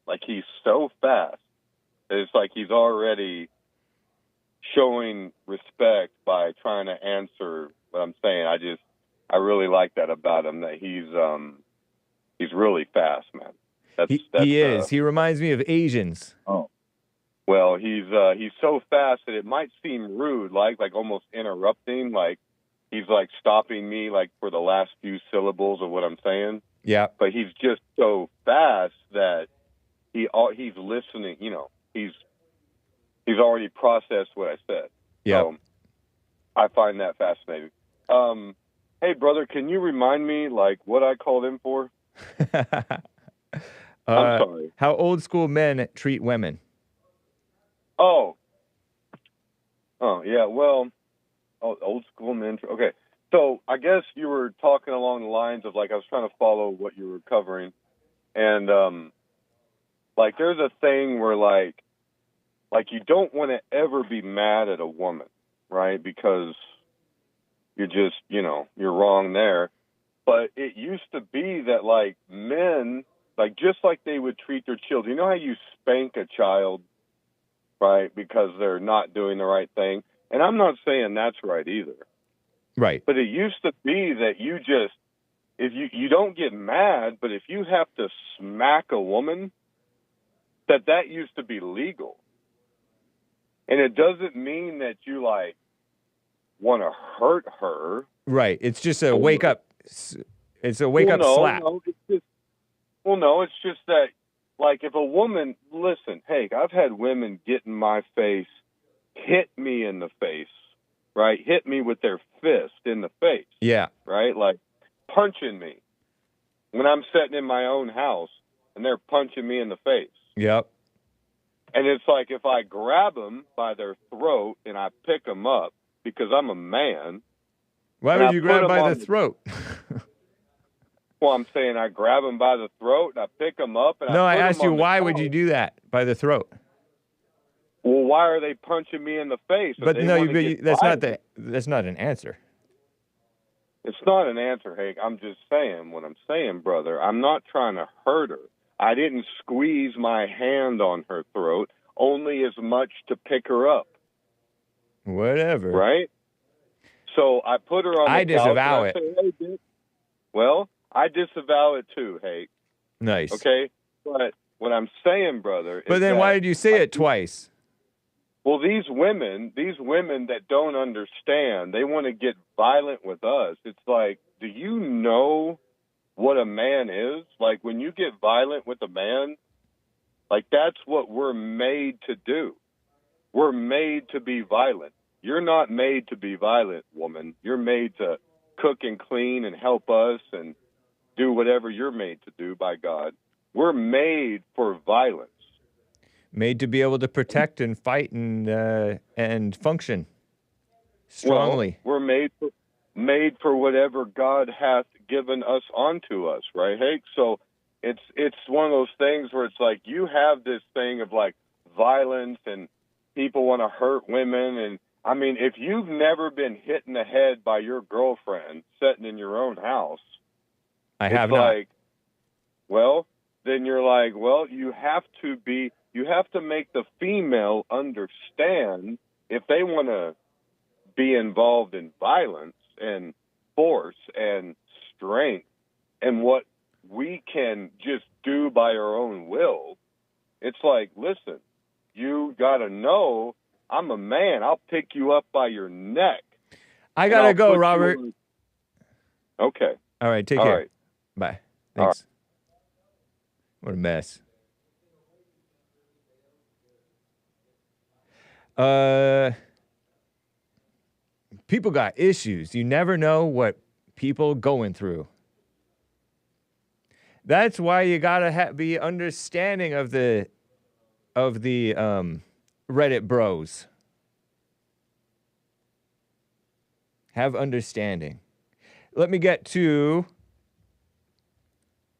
Like, he's so fast that it's like he's already showing respect by trying to answer what I'm saying. I really like that about him, that he's really fast, man. He is. He reminds me of Asians. Oh. Well, he's so fast that it might seem rude, like almost interrupting, like he's like stopping me like for the last few syllables of what I'm saying. Yeah. But he's just so fast that he's listening, you know, he's already processed what I said. Yeah. So I find that fascinating. Hey brother, can you remind me like what I called in for? I'm sorry. How old school men treat women. Oh, yeah. Well, old school men. Okay. So I guess you were talking along the lines of like, I was trying to follow what you were covering. And, like there's a thing where like you don't want to ever be mad at a woman, right? Because you're just, you know, you're wrong there. But it used to be that like men, like just like they would treat their children. You know how you spank a child? Right, because they're not doing the right thing. And I'm not saying that's right either. Right. But it used to be that you just, if you don't get mad, but if you have to smack a woman, that used to be legal. And it doesn't mean that you, like, want to hurt her. Right. It's just a wake up. It's a wake up slap. No, it's just that, like, if a woman, listen, hey, I've had women get in my face, hit me in the face, right? Hit me with their fist in the face. Yeah. Right? Like, punching me when I'm sitting in my own house and they're punching me in the face. Yep. And it's like if I grab them by their throat and I pick them up because I'm a man. Why would you grab by the throat? Well, I'm saying I grab them by the throat and I pick them up. And no, I asked you, why would you do that by the throat? Well, why are they punching me in the face? But no, that's not an answer. It's not an answer, Hake. I'm just saying what I'm saying, brother. I'm not trying to hurt her. I didn't squeeze my hand on her throat, only as much to pick her up. Whatever. Right? So I put her on the couch. I disavow it. Say, hey, well, I disavow it too, Hake. Nice. Okay? But what I'm saying, brother, but then why did you say it twice? Well, these women that don't understand, they want to get violent with us. It's like, do you know what a man is? Like, when you get violent with a man, like, that's what we're made to do. We're made to be violent. You're not made to be violent, woman. You're made to cook and clean and help us and do whatever you're made to do by God. We're made for violence. Made to be able to protect and fight and function strongly. Well, we're made for whatever God hath given us onto us, right, Hake? So it's one of those things where it's like you have this thing of like violence and people want to hurt women. And I mean, if you've never been hit in the head by your girlfriend sitting in your own house, I have not. Like, well, then you're like, well, you have to make the female understand if they want to be involved in violence and force and strength and what we can just do by our own will. It's like, listen, you got to know I'm a man. I'll pick you up by your neck. I got to go, Robert. Okay. All right. Take care. Right. Bye. Thanks. What a mess. People got issues. You never know what people going through. That's why you gotta be understanding of the Reddit bros. Have understanding. Let me get to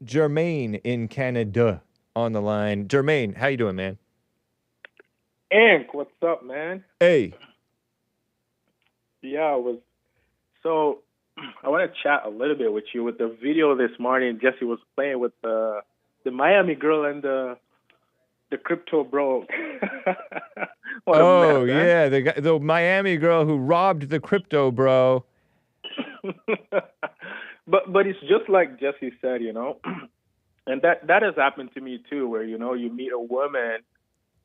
JERMAINE in Canada on the line. JERMAINE, how you doing, man? Ink, what's up, man? Hey. Yeah, so I want to chat a little bit with you with the video this morning. Jesse was playing with the Miami girl and the crypto bro. What a Oh, mess, man. yeah, the Miami girl who robbed the crypto bro. But it's just like Jesse said, you know, and that has happened to me too, where you know you meet a woman,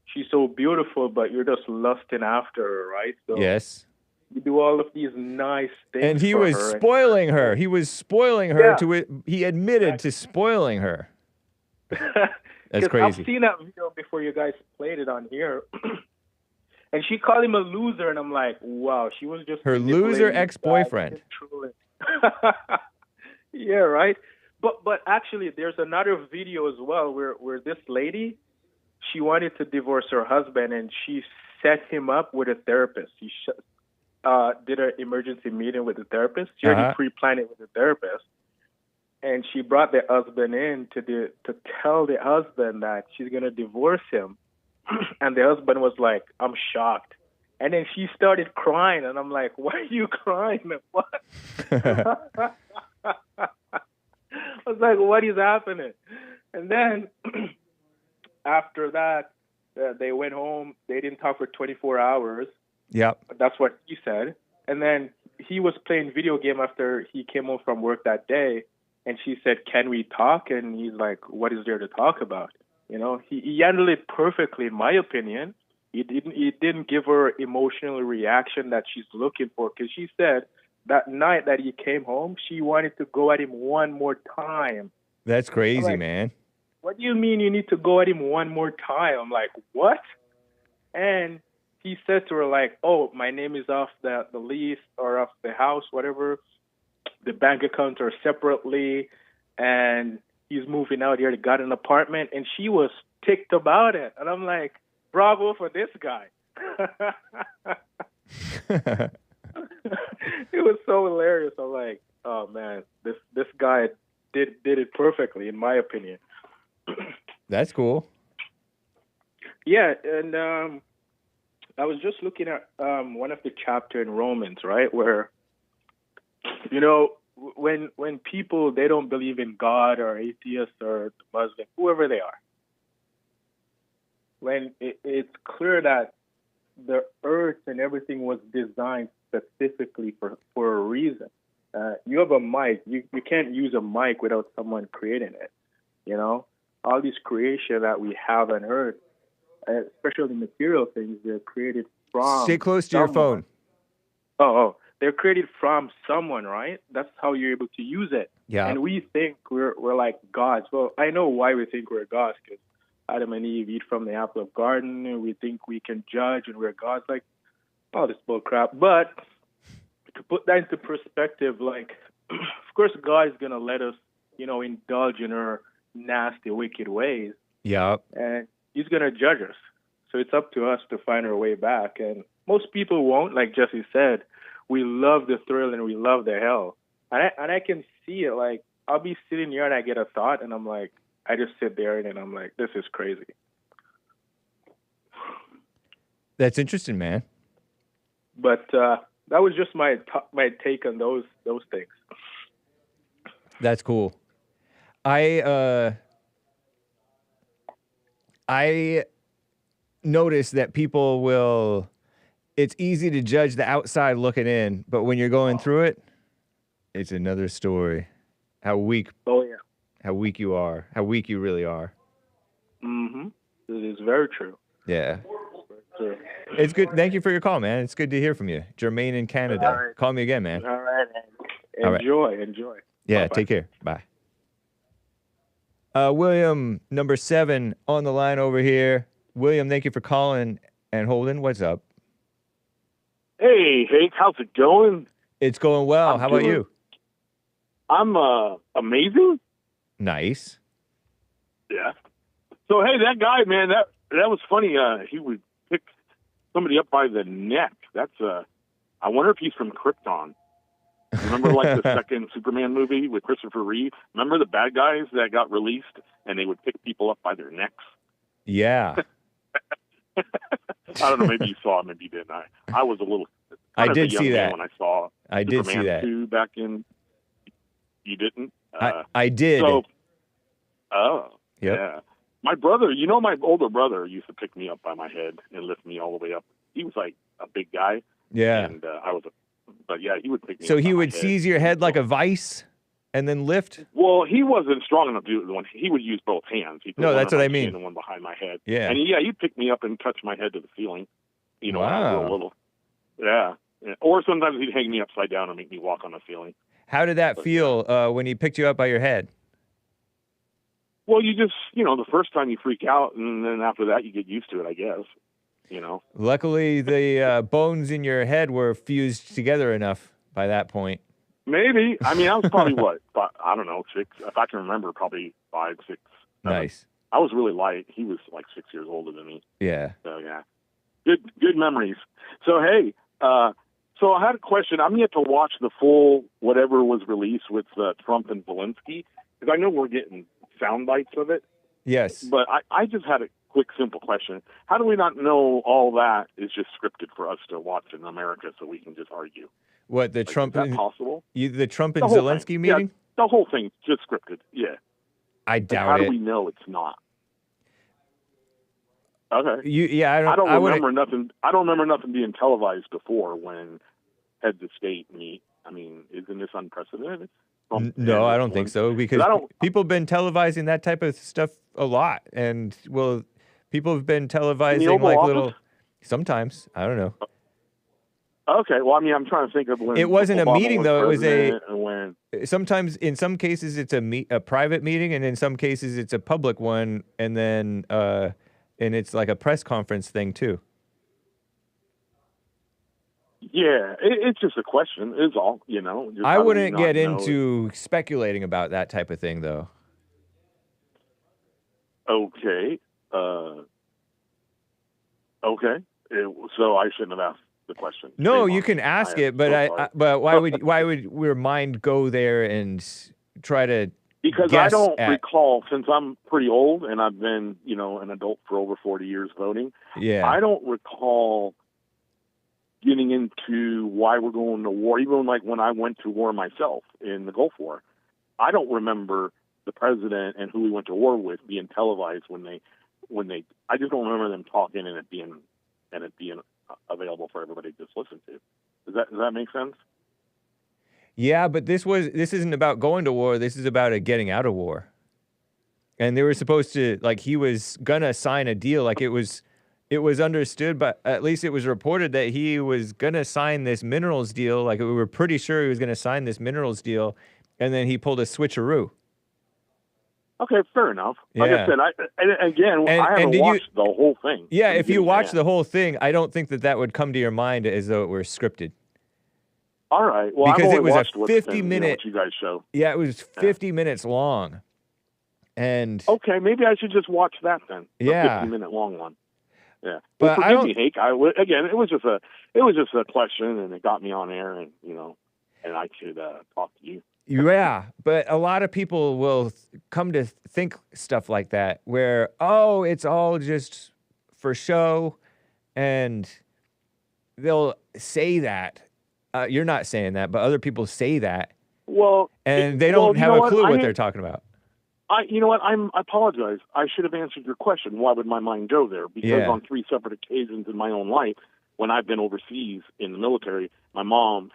she's so beautiful, but you're just lusting after her, right? So Yes. you do all of these nice things, And he for was her, spoiling her. He was spoiling her Yeah. to it. He admitted to spoiling her. That's 'Cause crazy. I've seen that video before you guys played it on here. And she called him a loser, and I'm like, wow, she was just Her manipulating loser this guy, ex-boyfriend. controlling. Yeah, right. But actually, there's another video as well where this lady, she wanted to divorce her husband, and she set him up with a therapist. She did an emergency meeting with the therapist. She already pre-planned it with the therapist. And she brought the husband in to tell the husband that she's going to divorce him. And the husband was like, I'm shocked. And then she started crying. And I'm like, why are you crying? What? I was like, what is happening? And then after that, they went home. They didn't talk for 24 hours. Yep. That's what he said. And then he was playing video game after he came home from work that day. And she said, can we talk? And he's like, what is there to talk about? You know, he handled it perfectly, in my opinion. He didn't give her emotional reaction that she's looking for, because she said that night that he came home, she wanted to go at him one more time. That's crazy, like, man. What do you mean you need to go at him one more time? I'm like, what? And he said to her, like, oh, my name is off the lease or off the house, whatever. The bank accounts are separately, and he's moving out here. He got an apartment, and she was ticked about it. And I'm like, bravo for this guy. It was so hilarious. I'm like, oh man, this guy did it perfectly, in my opinion. That's cool. Yeah, and I was just looking at one of the chapter in Romans, right, where, you know, when people, they don't believe in God or atheists or Muslim, whoever they are, when it's clear that the earth and everything was designed specifically for a reason. You have a mic. You can't use a mic without someone creating it. You know, all these creation that we have on earth, especially material things, they're created from Stay close to someone. your phone. Oh, they're created from someone, right? That's how you're able to use it. Yeah. And we think we're like gods. Well, I know why we think we're gods, because Adam and Eve eat from the apple of garden, and we think we can judge and we're gods. Like, all this bull crap. But to put that into perspective, like, of course, God is going to let us, you know, indulge in our nasty, wicked ways. Yeah. And he's going to judge us. So it's up to us to find our way back. And most people won't, like Jesse said. We love the thrill and we love the hell. And I can see it. Like, I'll be sitting here and I get a thought, and I'm like, I just sit there and I'm like, this is crazy. That's interesting, man. But that was just my take on those things. That's cool. I notice that people will, it's easy to judge the outside looking in, but when you're going through it, it's another story. How weak. Oh, yeah. How weak you are. How weak you really are. Mm-hmm. It is very true. Yeah. True. It's good. Thank you for your call, man. It's good to hear from you. Jermaine in Canada. All right. Call me again, man. All right. All right. Enjoy. Yeah, Bye-bye. take care. Bye. William, number 7 on the line over here. William, thank you for calling and holding. What's up? Hey, Hake, how's it going? It's going well. How about you? I'm amazing. Nice. Yeah. So hey, that guy, man, that was funny. He would pick somebody up by the neck. That's I wonder if he's from Krypton. Remember, like the second Superman movie with Christopher Reeve? Remember the bad guys that got released and they would pick people up by their necks? Yeah. I don't know. Maybe you saw it. Maybe you didn't. I was a little. I kind of did a young see man that. when I saw. I did see Superman that. 2 back in. You didn't. I did. So, Yep. yeah. My brother, my older brother used to pick me up by my head and lift me all the way up. He was like a big guy. Yeah. And but yeah, he would pick me up. So he by my would head. seize your head like a vice and then lift? Well, he wasn't strong enough to do it. He would use both hands. He'd put No, one that's on what my I mean. chin and one behind my head. Yeah. And he'd pick me up and touch my head to the ceiling. When I was Wow. a little. Yeah. Or sometimes he'd hang me upside down and make me walk on the ceiling. How did that feel when he picked you up by your head? Well, you just, the first time you freak out, and then after that you get used to it, I guess. Luckily, the bones in your head were fused together enough by that point. Maybe. I mean, I was probably I don't know, 6. If I can remember, probably 5, 6. 7. Nice. I was really light. He was like 6 years older than me. Yeah. So yeah, good memories. So hey, so I had a question. I'm yet to watch the full whatever was released with Trump and Zelensky, because I know we're getting sound bites of it. Yes. But I just had a quick, simple question. How do we not know all that is just scripted for us to watch in America so we can just argue? What, the Trump is that and possible? the Trump and The whole Zelensky thing. meeting? Yeah, the whole thing's just scripted. Yeah. I doubt How it. do we know it's not? Okay. I don't remember nothing. I don't remember nothing being televised before when heads of state meet. I mean, isn't this unprecedented? No, I don't think so, because I don't- people have been televising that type of stuff a lot, and people have been televising Oval like Office? little. Sometimes I don't know. Okay, well, I mean, I'm trying to think of when It wasn't a Obama meeting, was though. It was president and when. sometimes in some cases it's a private meeting, and in some cases it's a public one, and then and it's like a press conference thing too. Yeah, it's just a question. Is all just I how do we wouldn't not get know? into speculating about that type of thing, though. Okay. Okay. So I shouldn't have asked the question. No, Shame you on can me. ask I am it, but so sorry. but why would your mind go there and try to Because guess I don't at- recall, since I'm pretty old and I've been, an adult for over 40 years voting, Yeah. I don't recall getting into why we're going to war, even like when I went to war myself in the Gulf War. I don't remember the president and who we went to war with being televised when they I just don't remember them talking and it being available for everybody to just listen to. Does that make sense? Yeah, but this isn't about going to war. This is about getting out of war. And they were supposed to, like, he was gonna sign a deal. Like, it was understood, but at least it was reported that he was gonna sign this minerals deal. Like, we were pretty sure he was gonna sign this minerals deal, and then he pulled a switcheroo. Okay, fair enough. Like Yeah. I said, I haven't did watched the whole thing. Yeah, from if you beginning to watch end. the whole thing, I don't think that would come to your mind as though it were scripted. All right. Well, Because I've it only was a watched what's 50-minute what you guys show. Yeah, it was 50 minutes long. And Okay, maybe I should just watch that then. The Yeah. 50-minute long one. Yeah. But Well, I forgive don't- me, Hake. Again, it was just a question, and it got me on air, and and I could talk to you. yeah, but a lot of people will come to think stuff like that, where, oh, it's all just for show, and they'll say that. You're not saying that, but other people say that, Well, and they don't have a clue what they're talking about. You know what? I apologize. I should have answered your question. Why would my mind go there? Because Yeah. on 3 separate occasions in my own life, when I've been overseas in the military, my mom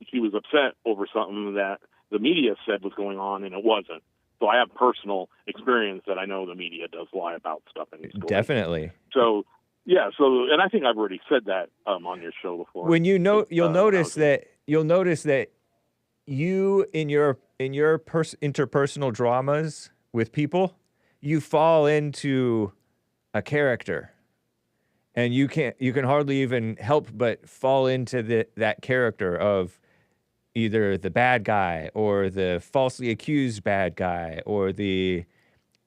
she was upset over something that the media said was going on, and it wasn't. So I have personal experience that I know the media does lie about stuff in these stories. Definitely. So yeah. So, and I think I've already said that on your show before. When you'll notice okay. that you in your interpersonal dramas with people, you fall into a character, and you can hardly even help but fall into that character of either the bad guy or the falsely accused bad guy or the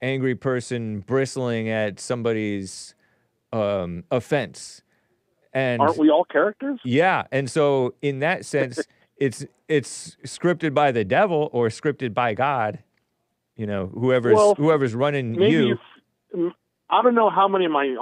angry person bristling at somebody's offense. And Aren't we all characters? yeah, and so in that sense, it's scripted by the devil or scripted by God. Whoever's running Maybe you. I don't know how many of my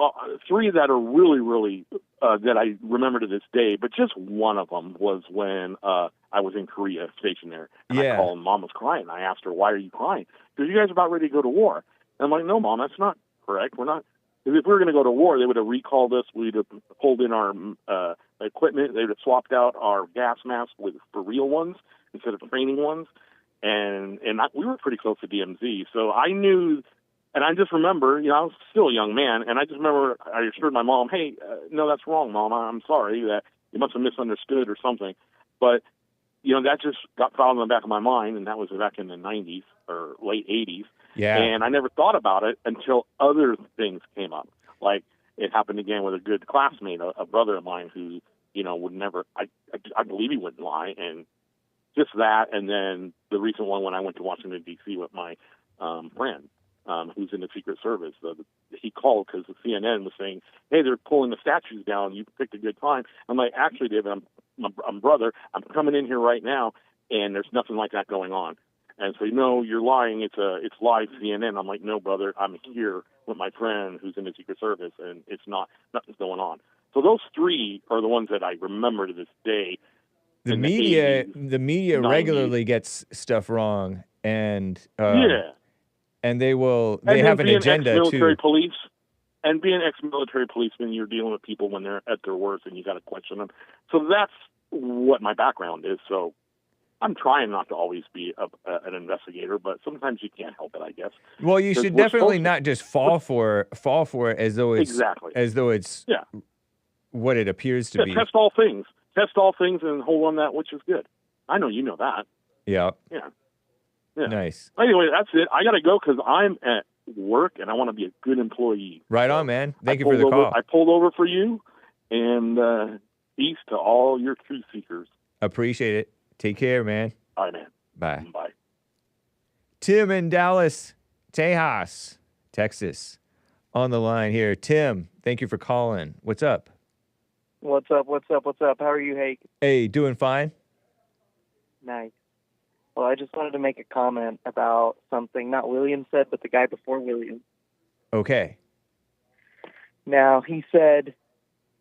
three that are really, really that I remember to this day, but just one of them was when I was in Korea, stationed there, and I called, and Mom was crying. I asked her, "Why are you crying?" Because you guys are about ready to go to war. And I'm like, "No, Mom, that's not correct. We're not. Because if we were going to go to war, they would have recalled us. We'd have pulled in our equipment. They would have swapped out our gas masks for real ones instead of training ones. And we were pretty close to DMZ, so I knew." And I just remember, I was still a young man, and I just remember I assured my mom, "Hey, no, that's wrong, Mom. I'm sorry that you must have misunderstood or something." But, that just got filed in the back of my mind, and that was back in the 90s or late 80s. Yeah. And I never thought about it until other things came up. Like, it happened again with a good classmate, a brother of mine who, would never, I believe he wouldn't lie, and just that, and then the recent one when I went to Washington, D.C. with my friend. Who's in the Secret Service. He called because the CNN was saying, "Hey, they're pulling the statues down. You picked a good time." I'm like, "Actually, David, I'm brother. I'm coming in here right now, and there's nothing like that going on." And so, you're lying. It's live CNN. I'm like, "No, brother. I'm here with my friend who's in the Secret Service, and it's nothing's going on." So those three are the ones that I remember to this day. The media 90s. regularly gets stuff wrong, and yeah. And they have an agenda ex-military too. Police, and being ex-military policeman, you're dealing with people when they're at their worst, and you got to question them. So that's what my background is. So I'm trying not to always be an investigator, but sometimes you can't help it, I guess. Well, you should definitely not just fall for it as though it's what it appears to be. Test all things. Test all things and hold on that which is good. I know you know that. Yeah. Yeah. Nice. Anyway, that's it. I got to go because I'm at work and I want to be a good employee. Right on, man. Thank you for the call. I pulled over for you, and peace to all your truth seekers. Appreciate it. Take care, man. All right, man. Bye. Bye. Tim in Dallas, Tejas, Texas, on the line here. Tim, thank you for calling. What's up? What's up? How are you, Hake? Hey, doing fine. Nice. Well, I just wanted to make a comment about something not William said, but the guy before William. Okay. Now, he said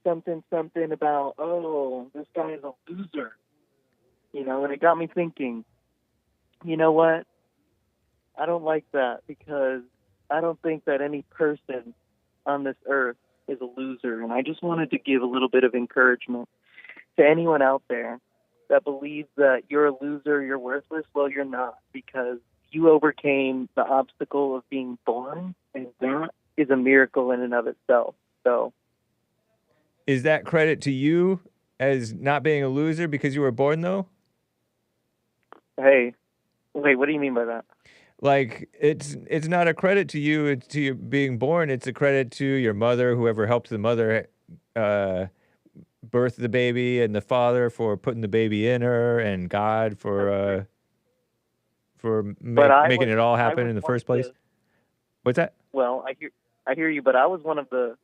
something about, this guy is a loser. And it got me thinking, you know what? I don't like that because I don't think that any person on this earth is a loser. And I just wanted to give a little bit of encouragement to anyone out there that believes that you're a loser, you're worthless. Well, you're not, because you overcame the obstacle of being born, and that is a miracle in and of itself. So, is that credit to you as not being a loser because you were born, though? Hey, wait, what do you mean by that? Like, it's not a credit to you, to you being born. It's a credit to your mother, whoever helped the mother birth the baby, and the father for putting the baby in her, and God for making it all happen in the first place. What's that? Well, I hear you, but I was one of the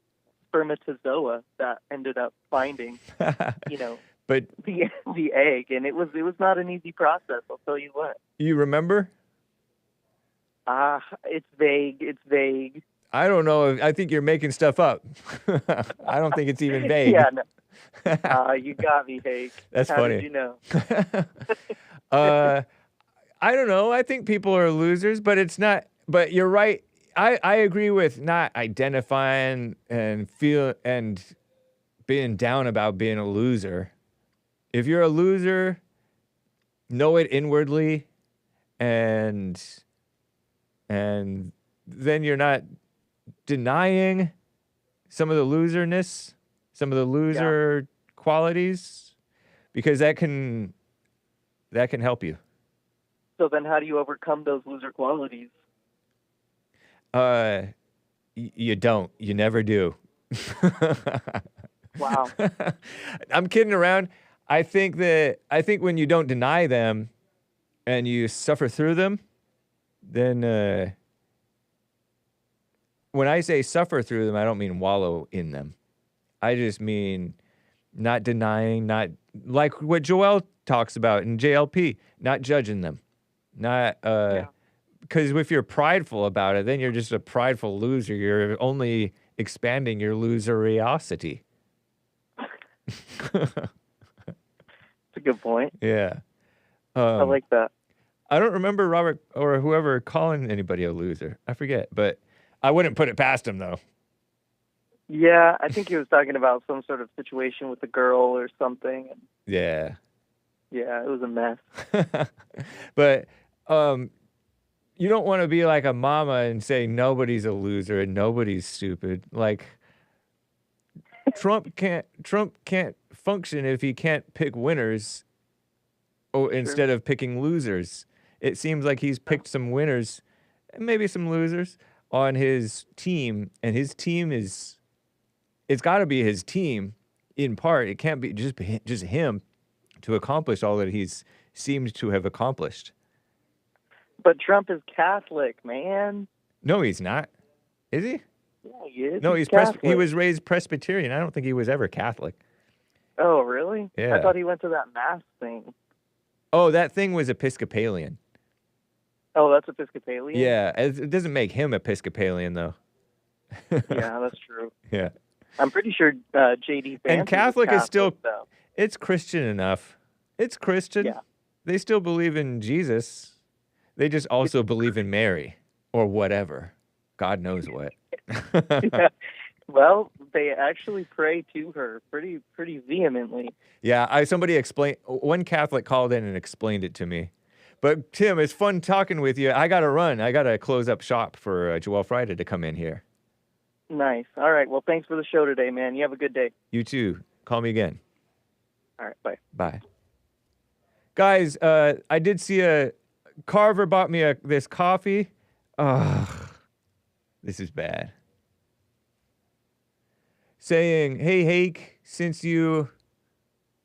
spermatozoa that ended up finding, but the egg, and it was not an easy process. I'll tell you what. You remember? It's vague. I don't know. I think you're making stuff up. I don't think it's even vague. Yeah, no. You got me, Hake. That's How funny. Did you know? I don't know. I think people are losers, but it's not. But you're right. I agree with not identifying and being down about being a loser. If you're a loser, know it inwardly, and then you're not denying some of the loserness, some of the loser qualities, because that can help you. So then how do you overcome those loser qualities? You don't. You never do. Wow. I'm kidding around. I think when you don't deny them and you suffer through them, then when I say suffer through them, I don't mean wallow in them. I just mean not denying, not like what Joel talks about in JLP, not judging them, not because if you're prideful about it, then you're just a prideful loser. You're only expanding your loseriosity. That's a good point. Yeah. I like that. I don't remember Robert or whoever calling anybody a loser. I forget, but I wouldn't put it past him, though. Yeah, I think he was talking about some sort of situation with a girl or something. And Yeah. yeah, it was a mess. But you don't want to be like a mama and say nobody's a loser and nobody's stupid. Like Trump can't function if he can't pick winners instead of picking losers. It seems like he's picked some winners and maybe some losers on his team, and his team it's got to be his team in part. It can't be just him to accomplish all that he's seemed to have accomplished. But Trump is Catholic, man. No, he's not. Is he? Yeah, he is. No, he's he was raised Presbyterian. I don't think he was ever Catholic. Oh, really? Yeah. I thought he went to that mass thing. Oh, that thing was Episcopalian. Oh, that's Episcopalian? Yeah, it doesn't make him Episcopalian, though. Yeah, that's true. Yeah. I'm pretty sure J.D. Vance And Catholic is still, though. it's Christian enough. It's Christian. Yeah. They still believe in Jesus. They just also believe in Mary or whatever. God knows what. Yeah. Well, they actually pray to her pretty vehemently. Yeah, one Catholic called in and explained it to me. But Tim, it's fun talking with you. I got to run. I got to close up shop for Joel Friday to come in here. Nice. All right. Well, thanks for the show today, man. You have a good day. You too. Call me again. All right. Bye. Bye. Guys, I did see Carver bought me this coffee. Ugh, this is bad. Saying, hey, Hake, since you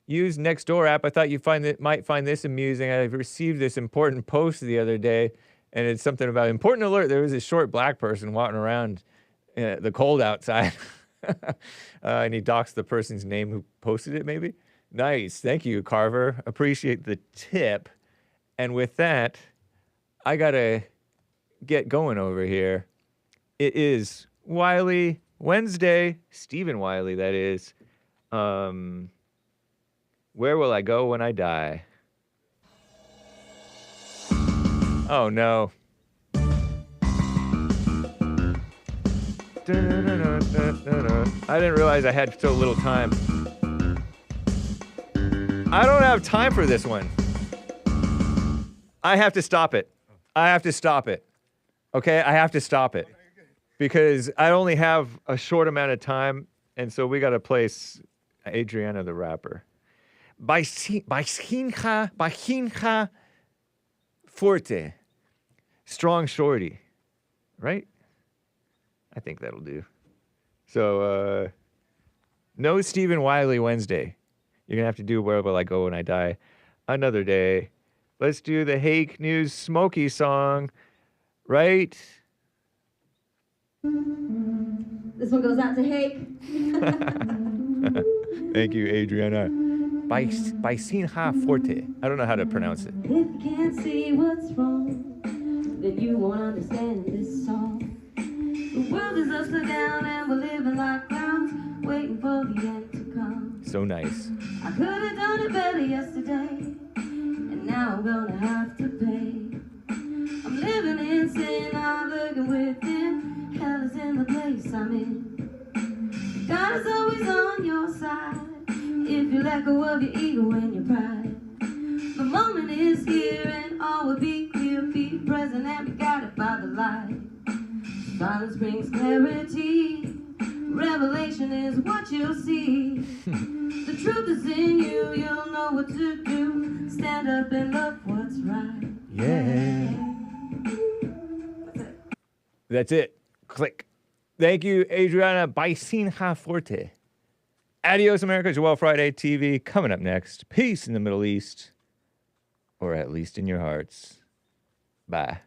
use NextDoor app, I thought you might find this amusing. I received this important post the other day, and it's something about important alert. There was a short black person walking around the cold outside, and he doxed the person's name who posted it, maybe. Nice. Thank you, Carver. Appreciate the tip. And with that, I got to get going over here. It is Wiley Wednesday. Stephen Wiley, that is. Where will I go when I die? Oh, no. I didn't realize I had so little time. I don't have time for this one. I have to stop it. Okay, I have to stop it. Because I only have a short amount of time, and so we got to place Adriana the rapper. Baixinha Forte. Strong shorty. Right? I think that'll do. So, no Stephen Wiley Wednesday. You're going to have to do Where Will I Go When I Die another day. Let's do the Hake News Smokey song. Right? This one goes out to Hake. Thank you, Adriana. Baixinha Forte. I don't know how to pronounce it. If you can't see what's wrong, then you won't understand this song. The world is upside down and we're living like clowns, waiting for the end to come. So nice. I could have done it better yesterday, and now I'm gonna have to pay. I'm living in sin, I'm looking within. Hell is in the place I'm in. God is always on your side if you let go of your ego and your pride. The moment is here and all will be clear. Be present and be guided by the light. Silence brings clarity. Revelation is what you'll see. The truth is in you, you'll know what to do. Stand up and love what's right. Yeah. That's it. Click. Thank you, Adriana Baixinha Forte. Adios, America. Joel Friday TV coming up next. Peace in the Middle East, or at least in your hearts. Bye.